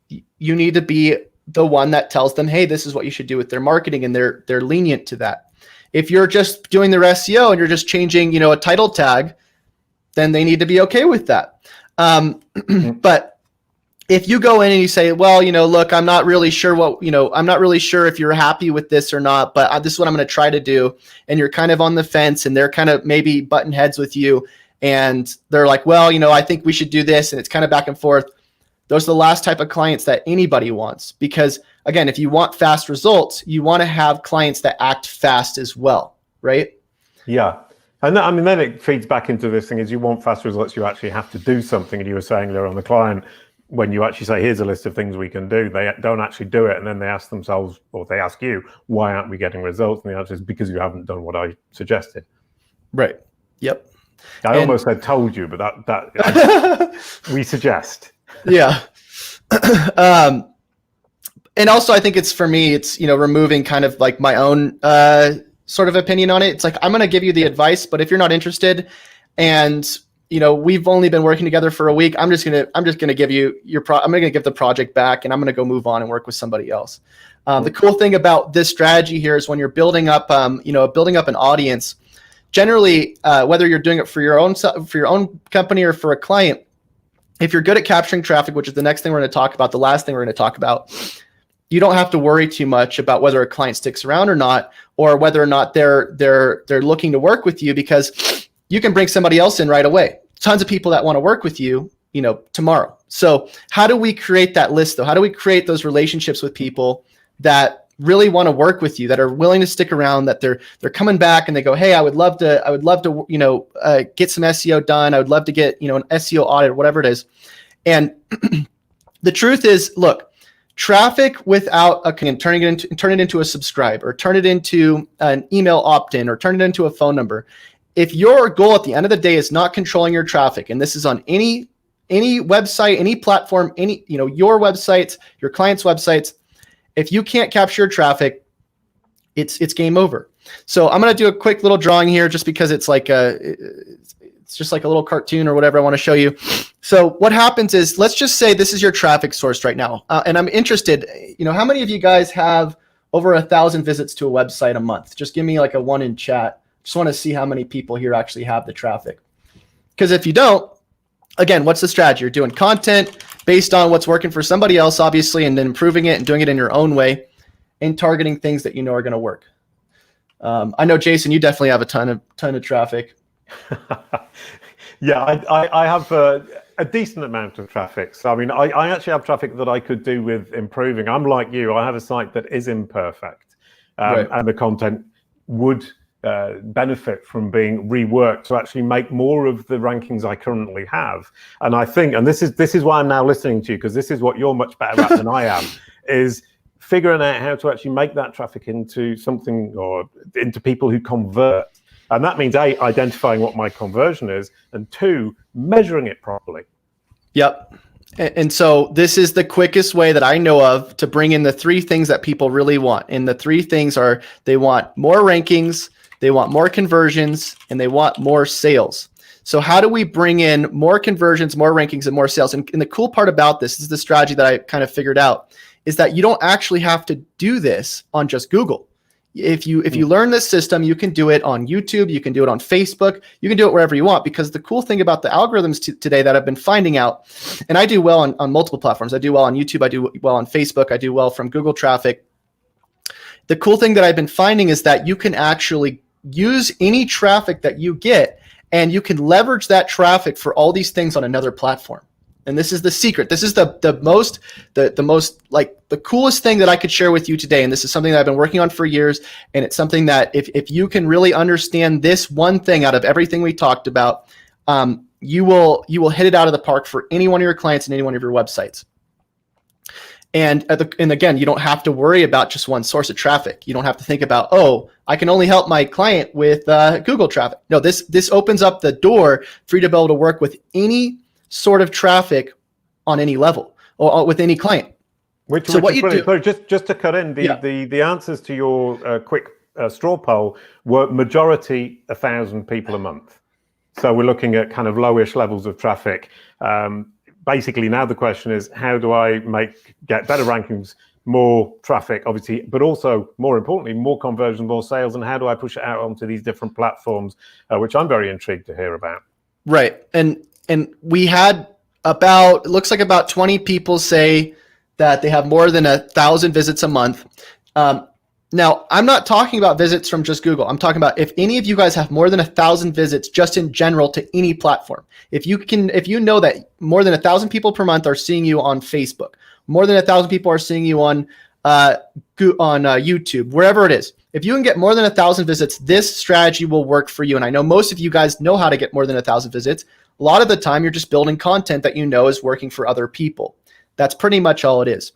you need to be the one that tells them, hey, this is what you should do with their marketing, and they're lenient to that. If you're just doing their SEO and you're just changing, a title tag, then they need to be okay with that. But if you go in and you say, well, look, I'm not really sure I'm not really sure if you're happy with this or not, but this is what I'm going to try to do. And you're kind of on the fence and they're kind of maybe butting heads with you. And they're like, well, I think we should do this. And it's kind of back and forth. Those are the last type of clients that anybody wants. Because again, if you want fast results, you want to have clients that act fast as well, right? Yeah. And then it feeds back into this thing is you want fast results, you actually have to do something. And you were saying there on the client, when you actually say, here's a list of things we can do, they don't actually do it. And then they ask themselves, or they ask you, why aren't we getting results? And the answer is because you haven't done what I suggested. Right. Yep. I almost said told you, but that we suggest. Yeah. And also I think it's, for me, it's, removing kind of like my own sort of opinion on it. It's like, I'm going to give you the advice, but if you're not interested and we've only been working together for a week, I'm just going to give you I'm going to give the project back and I'm going to go move on and work with somebody else. The cool thing about this strategy here is when you're building up, building up an audience, generally, whether you're doing it for your own company or for a client, if you're good at capturing traffic, which is the next thing we're going to talk about, the last thing we're going to talk about, you don't have to worry too much about whether a client sticks around or not, or whether or not they're looking to work with you, because you can bring somebody else in right away. Tons of people that want to work with you, tomorrow. So how do we create that list though? How do we create those relationships with people that really want to work with you, that are willing to stick around, that they're coming back and they go, hey, I would love to, get some SEO done. I would love to get, an SEO audit or whatever it is. And the truth is, look, traffic without turn it into a subscribe, or turn it into an email opt-in, or turn it into a phone number. If your goal at the end of the day is not controlling your traffic, and this is on any website, any platform, your websites, your clients' websites, if you can't capture traffic, it's game over. So I'm going to do a quick little drawing here, just because it's just like a little cartoon or whatever I want to show you. So what happens is, let's just say this is your traffic source right now. And I'm interested, how many of you guys have over 1,000 visits to a website a month? Just give me like a 1 in chat. Just want to see how many people here actually have the traffic. Because if you don't, again, what's the strategy? You're doing content based on what's working for somebody else, obviously, and then improving it and doing it in your own way and targeting things that are going to work. I know, Jason, you definitely have a ton of traffic. Yeah, I have a decent amount of traffic. So, I mean, I actually have traffic that I could do with improving. I'm like you, I have a site that is imperfect, right, and the content would benefit from being reworked to actually make more of the rankings I currently have. And I think, and this is why I'm now listening to you, because this is what you're much better at than I am, is figuring out how to actually make that traffic into something, or into people who convert. And that means A, identifying what my conversion is, and 2, measuring it properly. Yep. And so this is the quickest way that I know of to bring in the 3 things that people really want. And the 3 things are, they want more rankings, they want more conversions, and they want more sales. So how do we bring in more conversions, more rankings, and more sales? And the cool part about this is the strategy that I kind of figured out, is that you don't actually have to do this on just Google. If you learn this system, you can do it on YouTube, you can do it on Facebook, you can do it wherever you want, because the cool thing about the algorithms today that I've been finding out, and I do well on multiple platforms. I do well on YouTube, I do well on Facebook, I do well from Google traffic. The cool thing that I've been finding is that you can actually use any traffic that you get, and you can leverage that traffic for all these things on another platform. And this is the secret. This is the most like the coolest thing that I could share with you today. And this is something that I've been working on for years. And it's something that if you can really understand this one thing out of everything we talked about, you will hit it out of the park for any one of your clients and any one of your websites. And again, you don't have to worry about just one source of traffic. You don't have to think about, oh, I can only help my client with Google traffic. No, this opens up the door for you to be able to work with any sort of traffic on any level, or with any client. So what you do? So just to cut in, the answers to your quick straw poll were majority 1,000 people a month. So we're looking at kind of lowish levels of traffic. Basically, now the question is, how do I get better rankings, more traffic, obviously, but also, more importantly, more conversions, more sales, and how do I push it out onto these different platforms, which I'm very intrigued to hear about. Right, and we had it looks like about 20 people say that they have more than 1,000 visits a month. Now, I'm not talking about visits from just Google. I'm talking about if any of you guys have more than 1,000 visits just in general to any platform. If you know that more than 1,000 people per month are seeing you on Facebook, more than 1,000 people are seeing you on YouTube, wherever it is. If you can get more than 1,000 visits, this strategy will work for you. And I know most of you guys know how to get more than 1,000 visits. A lot of the time, you're just building content that you know is working for other people. That's pretty much all it is.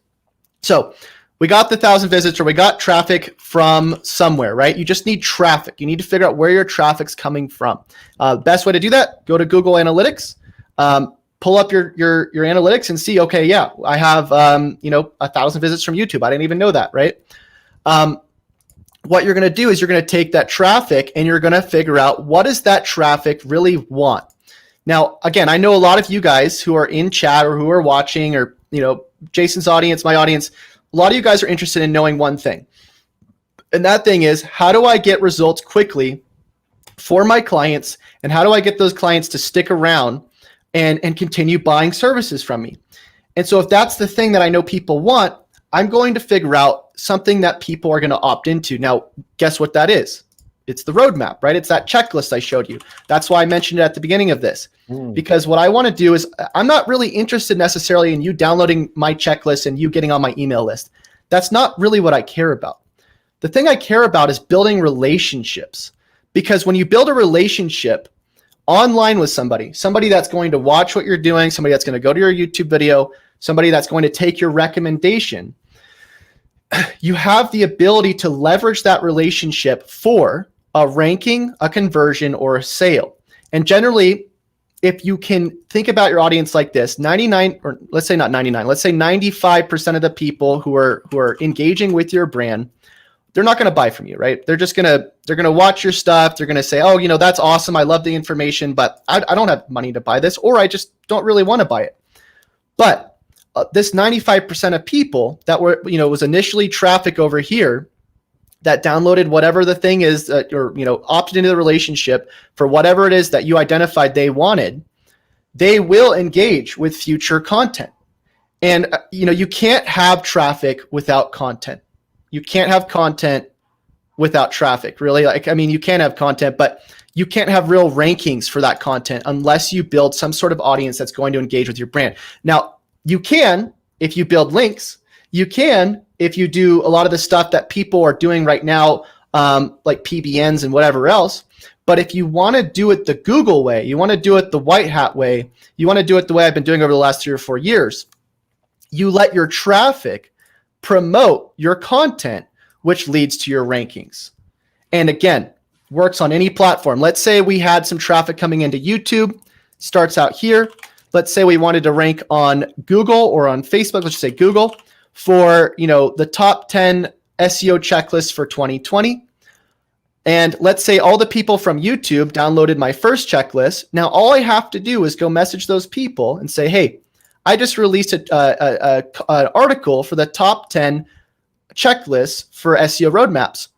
So we got the 1,000 visits, or we got traffic from somewhere, right? You just need traffic. You need to figure out where your traffic's coming from. Best way to do that, go to Google Analytics, pull up your analytics and see, okay, yeah, I have 1,000 visits from YouTube. I didn't even know that, right? What you're going to do is you're going to take that traffic and you're going to figure out what does that traffic really want. Now, again, I know a lot of you guys who are in chat or who are watching, or Jason's audience, my audience, a lot of you guys are interested in knowing one thing. And that thing is, how do I get results quickly for my clients? And how do I get those clients to stick around and continue buying services from me? And so if that's the thing that I know people want, I'm going to figure out something that people are going to opt into. Now, guess what that is? It's the roadmap, right? It's that checklist I showed you. That's why I mentioned it at the beginning of this. Because what I want to do is, I'm not really interested necessarily in you downloading my checklist and you getting on my email list. That's not really what I care about. The thing I care about is building relationships. Because when you build a relationship online with somebody that's going to watch what you're doing, somebody that's going to go to your YouTube video, somebody that's going to take your recommendation, you have the ability to leverage that relationship for a ranking, a conversion, or a sale. And generally, if you can think about your audience like this, 99, or let's say not 99, let's say 95% of the people who are engaging with your brand, they're not going to buy from you, right? They're going to watch your stuff. They're going to say, oh, that's awesome. I love the information, but I don't have money to buy this, or I just don't really want to buy it. But this 95% of people that were, was initially traffic over here that downloaded whatever the thing is, or, opted into the relationship for whatever it is that you identified they wanted, they will engage with future content. And, you can't have traffic without content. You can't have content without traffic, really. You can have content, but you can't have real rankings for that content unless you build some sort of audience that's going to engage with your brand. Now, you can, if you build links, you can, if you do a lot of the stuff that people are doing right now, like PBNs and whatever else. But if you want to do it the Google way, you want to do it the white hat way, you want to do it the way I've been doing over the last 3 or 4 years, you let your traffic promote your content, which leads to your rankings. And again, works on any platform. Let's say we had some traffic coming into YouTube, starts out here. Let's say we wanted to rank on Google or on Facebook, let's just say Google, for the top 10 SEO checklists for 2020. And let's say all the people from YouTube downloaded my first checklist. Now all I have to do is go message those people and say, hey, I just released an article for the top 10 checklists for SEO roadmaps.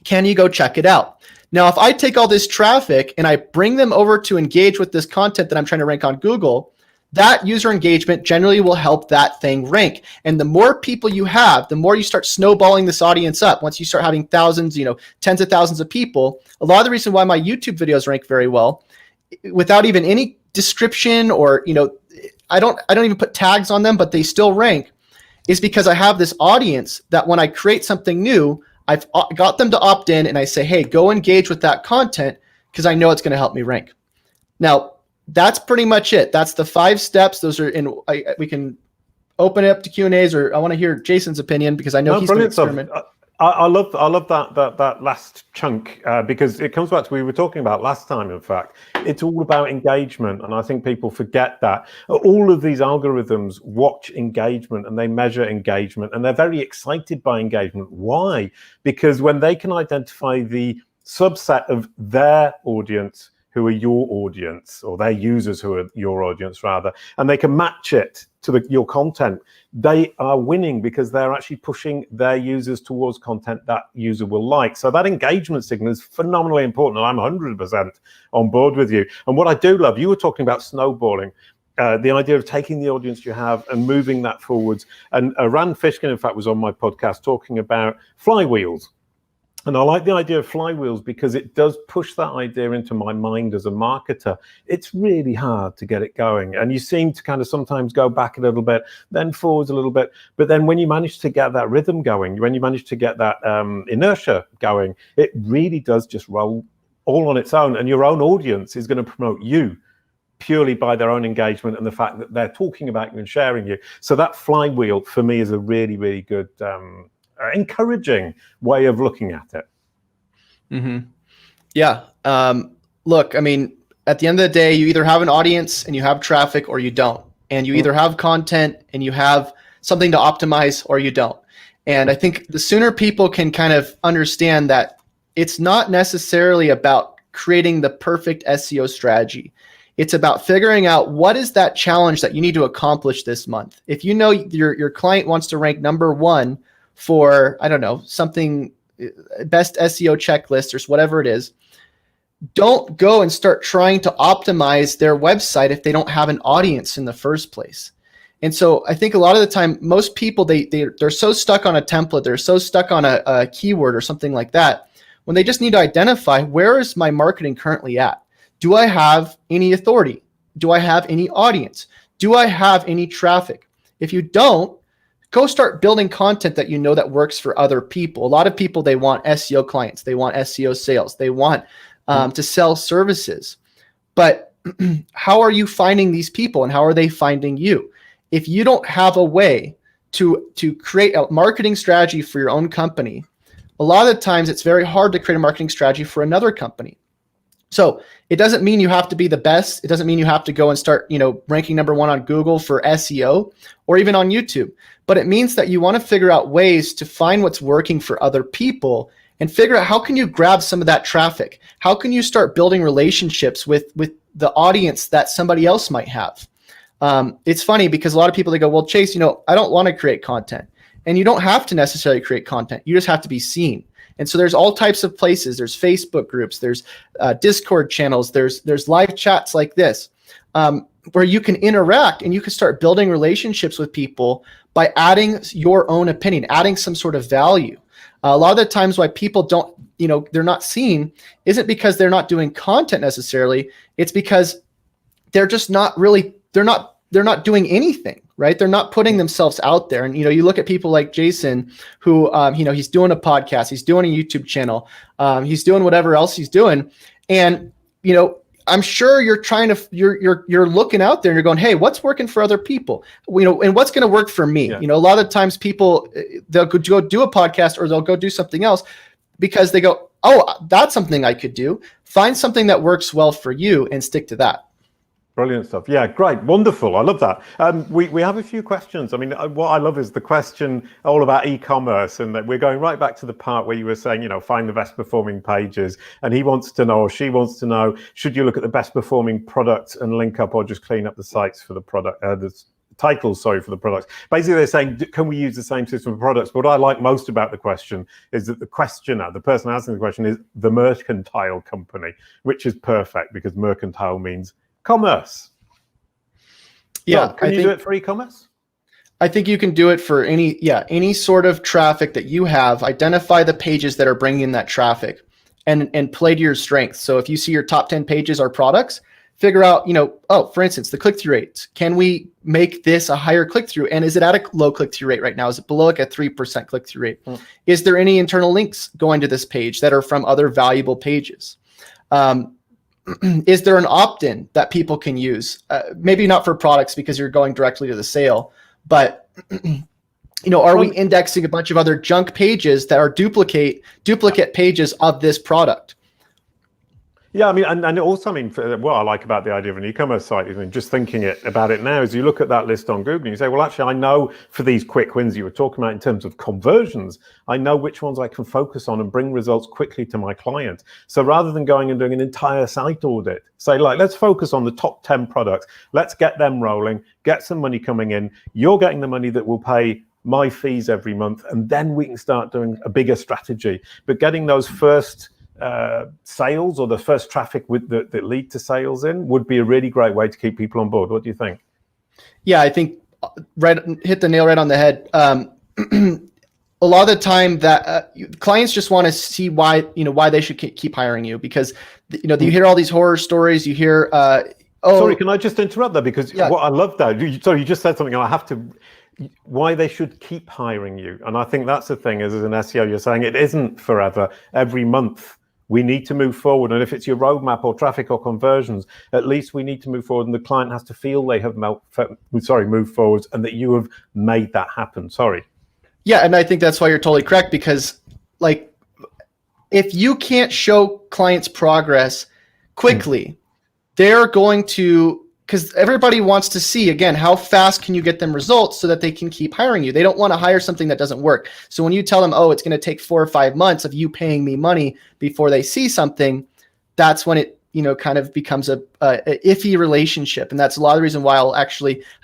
Can you go check it out? Now, if I take all this traffic and I bring them over to engage with this content that I'm trying to rank on Google, that user engagement generally will help that thing rank. And the more people you have, the more you start snowballing this audience up. Once you start having thousands, tens of thousands of people, a lot of the reason why my YouTube videos rank very well, without even any description or, I don't even put tags on them, but they still rank, is because I have this audience that when I create something new, I've got them to opt in and I say, hey, go engage with that content because I know it's going to help me rank. Now, that's pretty much it. That's the 5 steps. Those are we can open it up to Q&As, or I want to hear Jason's opinion because I know he's going to experiment. I love that last chunk because it comes back to what we were talking about last time. In fact, it's all about engagement, and I think people forget that. All of these algorithms watch engagement and they measure engagement, and they're very excited by engagement. Why? Because when they can identify the subset of their audience who are your audience, or their users who are your audience rather, and they can match it to your content, they are winning because they're actually pushing their users towards content that user will like. So that engagement signal is phenomenally important, and I'm 100% on board with you. And what I do love, you were talking about snowballing. the idea of taking the audience you have and moving that forwards. And Rand Fishkin, in fact, was on my podcast talking about flywheels. And I like the idea of flywheels because it does push that idea into my mind as a marketer. It's really hard to get it going. And you seem to kind of sometimes go back a little bit, then forwards a little bit. But then when you manage to get that rhythm going, when you manage to get that inertia going, it really does just roll all on its own. And your own audience is going to promote you purely by their own engagement and the fact that they're talking about you and sharing you. So that flywheel for me is a really, really good encouraging way of looking at it. Mm-hmm. Yeah. Look, I mean, at the end of the day, you either have an audience and you have traffic or you don't. And you either have content and you have something to optimize or you don't. And I think the sooner people can kind of understand that it's not necessarily about creating the perfect SEO strategy. It's about figuring out what is that challenge that you need to accomplish this month. If you know your client wants to rank number 1 for, I don't know, something, best SEO checklist or whatever it is, don't go and start trying to optimize their website if they don't have an audience in the first place. And so I think a lot of the time, most people, they're so stuck on a template, they're so stuck on a keyword or something like that, when they just need to identify, where is my marketing currently at? Do I have any authority? Do I have any audience? Do I have any traffic? If you don't, go start building content that you know that works for other people. A lot of people, they want SEO clients. They want SEO sales. They want to sell services. But how are you finding these people and how are they finding you? If you don't have a way to create a marketing strategy for your own company, a lot of the times it's very hard to create a marketing strategy for another company. So it doesn't mean you have to be the best. It doesn't mean you have to go and start, ranking number 1 on Google for SEO or even on YouTube. But it means that you want to figure out ways to find what's working for other people and figure out how can you grab some of that traffic? How can you start building relationships with the audience that somebody else might have? It's funny because a lot of people, they go, well, Chase, I don't want to create content. And you don't have to necessarily create content. You just have to be seen. And so there's all types of places. There's Facebook groups, there's Discord channels, there's live chats like this, where you can interact and you can start building relationships with people by adding your own opinion, adding some sort of value. A lot of the times why people don't, they're not seen isn't because they're not doing content necessarily. It's because they're just not really, they're not doing anything. Right? They're not putting themselves out there. And, you look at people like Jason, who, he's doing a podcast, he's doing a YouTube channel, he's doing whatever else he's doing. And, I'm sure you're looking out there and you're going, hey, what's working for other people? And what's going to work for me? Yeah. A lot of times people, they'll go do a podcast or they'll go do something else because they go, oh, that's something I could do. Find something that works well for you and stick to that. Brilliant stuff. Yeah, great. Wonderful. I love that. We have a few questions. I mean, what I love is the question all about e-commerce, and that we're going right back to the part where you were saying, find the best performing pages. And he wants to know, or she wants to know, should you look at the best performing products and link up, or just clean up the sites for the product, the titles, for the products. Basically, they're saying, can we use the same system for products? But what I like most about the question is that the questioner, the person asking the question, is the mercantile company, which is perfect because mercantile means commerce. Yeah. So can you do it for e-commerce? I think you can do it for any sort of traffic that you have. Identify the pages that are bringing in that traffic and play to your strengths. So if you see your top 10 pages are products, figure out, for instance, the click-through rates. Can we make this a higher click-through? And is it at a low click-through rate right now? Is it below like a 3% click-through rate? Is there any internal links going to this page that are from other valuable pages? Is there an opt-in that people can use? Maybe not for products because you're going directly to the sale, but are we indexing a bunch of other junk pages that are duplicate pages of this product? Yeah, I mean, and also, what I like about the idea of an e-commerce site is, just thinking about it now, is you look at that list on Google and you say, well, actually, I know for these quick wins you were talking about in terms of conversions, I know which ones I can focus on and bring results quickly to my client. So rather than going and doing an entire site audit, say, let's focus on the top 10 products. Let's get them rolling, get some money coming in. You're getting the money that will pay my fees every month, and then we can start doing a bigger strategy. But getting those first sales or the first traffic that lead to sales in would be a really great way to keep people on board. What do you think? Yeah, I think hit the nail right on the head. A lot of the time that clients just want to see why they should keep hiring you, because you hear all these horror stories. You hear, sorry, can I just interrupt there? Because what I love that. You just said something. I have to. Why they should keep hiring you, and I think that's the thing. As an SEO, you're saying it isn't forever. Every month we need to move forward, and if it's your roadmap or traffic or conversions, at least we need to move forward, and the client has to feel they have moved forwards, and that you have made that happen. Sorry. Yeah, and I think that's why you're totally correct, because like if you can't show clients progress quickly, they're going to, because everybody wants to see, again, how fast can you get them results so that they can keep hiring you. They don't want to hire something that doesn't work. So when you tell them, oh, it's going to take 4 or 5 months of you paying me money before they see something, that's when it kind of becomes a iffy relationship. And that's a lot of the reason why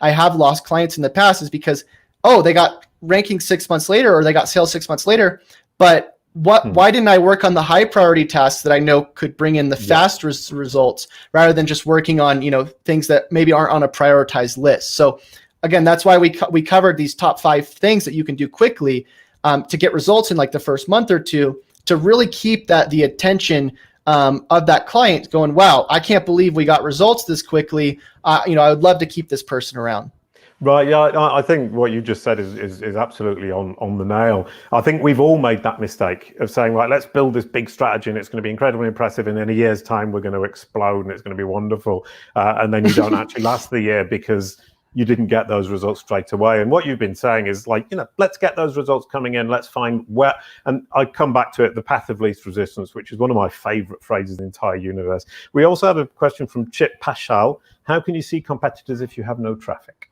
I have lost clients in the past, is because, oh, they got ranking 6 months later, or they got sales 6 months later, but why didn't I work on the high priority tasks that I know could bring in the fast results, rather than just working on things that maybe aren't on a prioritized list? So again, that's why we covered these top 5 things that you can do quickly to get results in like the first month or two, to really keep the attention of that client going, wow, I can't believe we got results this quickly. I would love to keep this person around. Right, yeah, I think what you just said is absolutely on the nail. I think we've all made that mistake of saying, right, let's build this big strategy and it's going to be incredibly impressive, and in a year's time we're going to explode and it's going to be wonderful, and then you don't actually last the year because you didn't get those results straight away. And what you've been saying is like, let's get those results coming in, let's find where, and I come back to it, the path of least resistance, which is one of my favorite phrases in the entire universe. We also have a question from Chip Pashal. How can you see competitors if you have no traffic?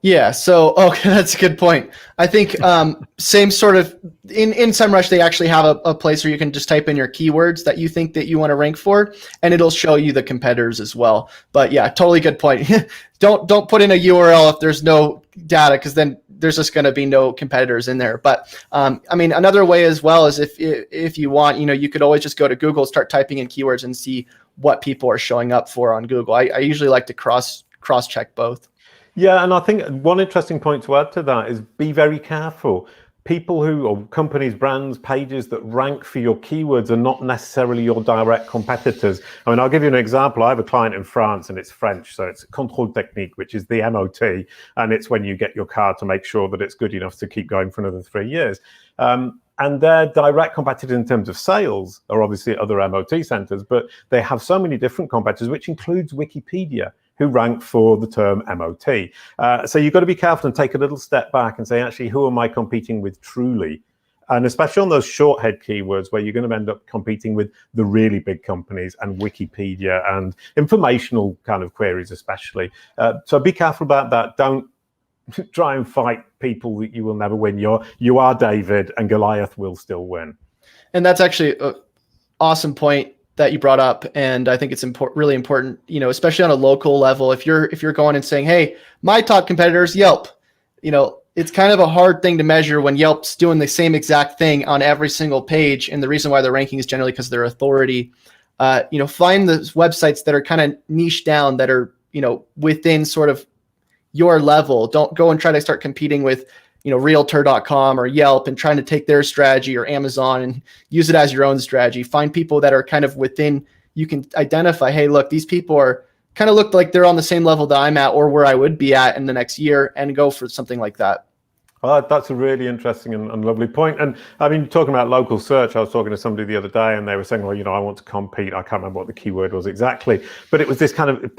Yeah, so that's a good point. I think same sort of in Semrush, they actually have a place where you can just type in your keywords that you think that you want to rank for, and it'll show you the competitors as well. But yeah, totally good point. Don't put in a URL if there's no data, because then there's just going to be no competitors in there. But I mean, another way as well is if you want, you could always just go to Google, start typing in keywords, and see what people are showing up for on Google. I usually like to cross check both. Yeah, and I think one interesting point to add to that is be very careful. People or companies, brands, pages that rank for your keywords are not necessarily your direct competitors. I mean, I'll give you an example. I have a client in France, and it's French, so it's contrôle technique, which is the MOT, and it's when you get your car to make sure that it's good enough to keep going for another 3 years. And their direct competitors in terms of sales are obviously other MOT centers, but they have so many different competitors, which includes Wikipedia, who rank for the term MOT. So you've got to be careful and take a little step back and say, actually, who am I competing with truly? And especially on those short head keywords where you're going to end up competing with the really big companies and Wikipedia and informational kind of queries especially. So be careful about that. Don't try and fight people that you will never win. You are David, and Goliath will still win. And that's actually an awesome point that you brought up, and I think it's really important, especially on a local level. If you're going and saying, hey, my top competitor is Yelp, it's kind of a hard thing to measure when Yelp's doing the same exact thing on every single page, and the reason why they're ranking is generally because of their authority. Find those websites that are kind of niche down, that are within sort of your level. Don't go and try to start competing with realtor.com or Yelp and trying to take their strategy, or Amazon, and use it as your own strategy. Find people that are kind of within, you can identify, hey, look, these people are kind of look like they're on the same level that I'm at, or where I would be at in the next year, and go for something like that. That's a really interesting and lovely point. And I mean, talking about local search, I was talking to somebody the other day, and they were saying, well, I want to compete. I can't remember what the keyword was exactly, but it was this kind of,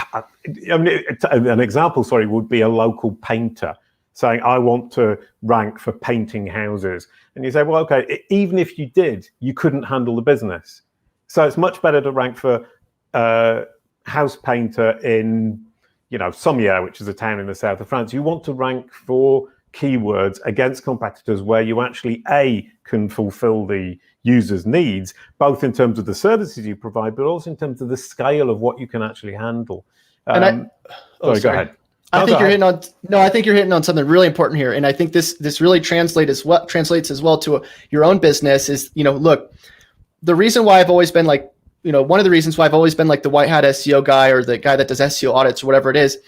an example, would be a local painter saying, I want to rank for painting houses. And you say, well, okay, even if you did, you couldn't handle the business. So it's much better to rank for house painter in, Sommières, which is a town in the south of France. You want to rank for keywords against competitors where you actually, can fulfill the user's needs, both in terms of the services you provide, but also in terms of the scale of what you can actually handle. Go ahead. I think you're hitting on something really important here, and I think this really translates as well to your own business. Is look, the reason why I've always been like, one of the reasons why I've always been like the white hat SEO guy or the guy that does SEO audits or whatever it is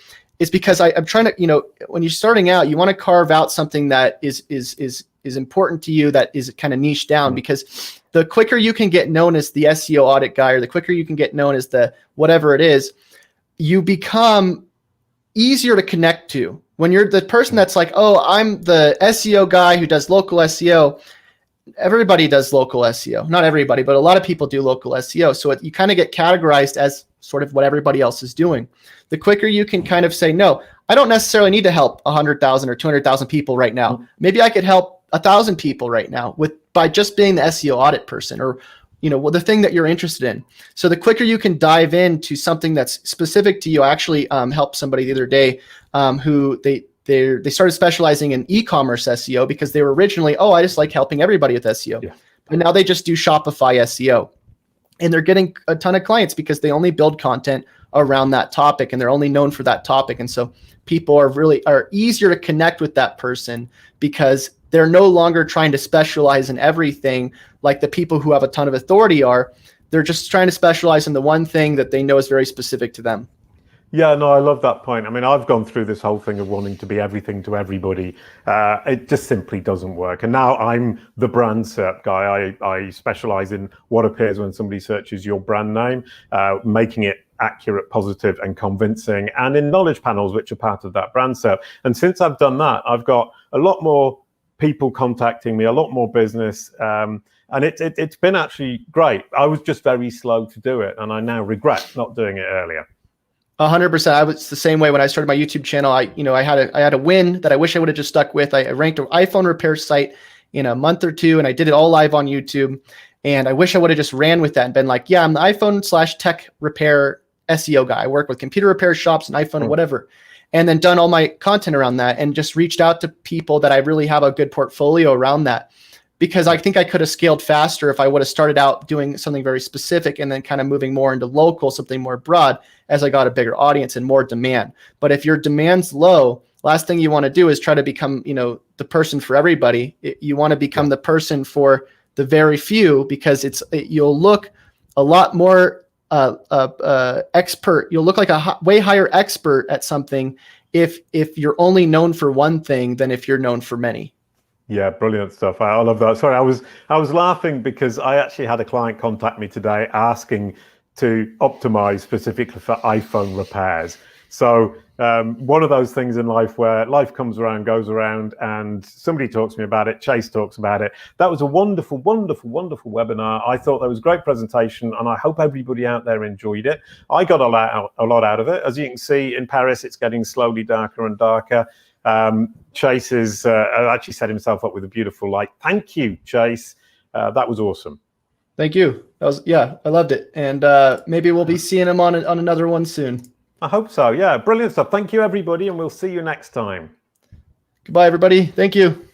because I'm trying to, when you're starting out, you want to carve out something that is important to you, that is kind of niche down, because the quicker you can get known as the SEO audit guy, or the quicker you can get known as the whatever it is, you become easier to connect to. When you're the person that's like, oh, I'm the SEO guy who does local SEO. Everybody does local SEO. Not everybody, but a lot of people do local SEO. So you kind of get categorized as sort of what everybody else is doing. The quicker you can kind of say, no, I don't necessarily need to help 100,000 or 200,000 people right now. Maybe I could help 1,000 people right now by just being the SEO audit person, or the thing that you're interested in. So the quicker you can dive into something that's specific to you. I actually helped somebody the other day who they started specializing in e-commerce SEO because they were originally, I just like helping everybody with SEO. Yeah. But now they just do Shopify SEO. And they're getting a ton of clients because they only build content around that topic, and they're only known for that topic. And so people are easier to connect with that person because they're no longer trying to specialize in everything like the people who have a ton of authority are. They're just trying to specialize in the one thing that they know is very specific to them. Yeah, no, I love that point. I mean, I've gone through this whole thing of wanting to be everything to everybody. It just simply doesn't work. And now I'm the brand SERP guy. I specialize in what appears when somebody searches your brand name, making it accurate, positive, and convincing, and in knowledge panels, which are part of that brand SERP. And since I've done that, I've got a lot more people contacting me, a lot more business. And it's been actually great. I was just very slow to do it, and I now regret not doing it earlier. 100%. I was the same way when I started my YouTube channel. I had a win that I wish I would have just stuck with. I ranked an iPhone repair site in a month or two, and I did it all live on YouTube. And I wish I would have just ran with that and been like, yeah, I'm the iPhone/tech repair SEO guy. I work with computer repair shops and iPhone or whatever, and then done all my content around that and just reached out to people that I really have a good portfolio around that. Because I think I could have scaled faster if I would have started out doing something very specific and then kind of moving more into local, something more broad, as I got a bigger audience and more demand. But if your demand's low, last thing you want to do is try to become, the person for everybody. You want to become the person for the very few, because you'll look a lot more expert. You'll look like a way higher expert at something if you're only known for one thing than if you're known for many. Yeah, brilliant stuff. I love that. Sorry, I was laughing because I actually had a client contact me today asking to optimize specifically for iPhone repairs. So one of those things in life where life comes around, goes around, and somebody talks to me about it. Chase talks about it. That was a wonderful, wonderful, wonderful webinar. I thought that was a great presentation, and I hope everybody out there enjoyed it. I got a lot out of it. As you can see, in Paris, it's getting slowly darker and darker. Chase has actually set himself up with a beautiful light. Thank you, Chase. That was awesome. Thank you. I loved it. And maybe we'll be seeing him on another one soon. I hope so. Yeah, brilliant stuff. Thank you, everybody, and we'll see you next time. Goodbye, everybody. Thank you.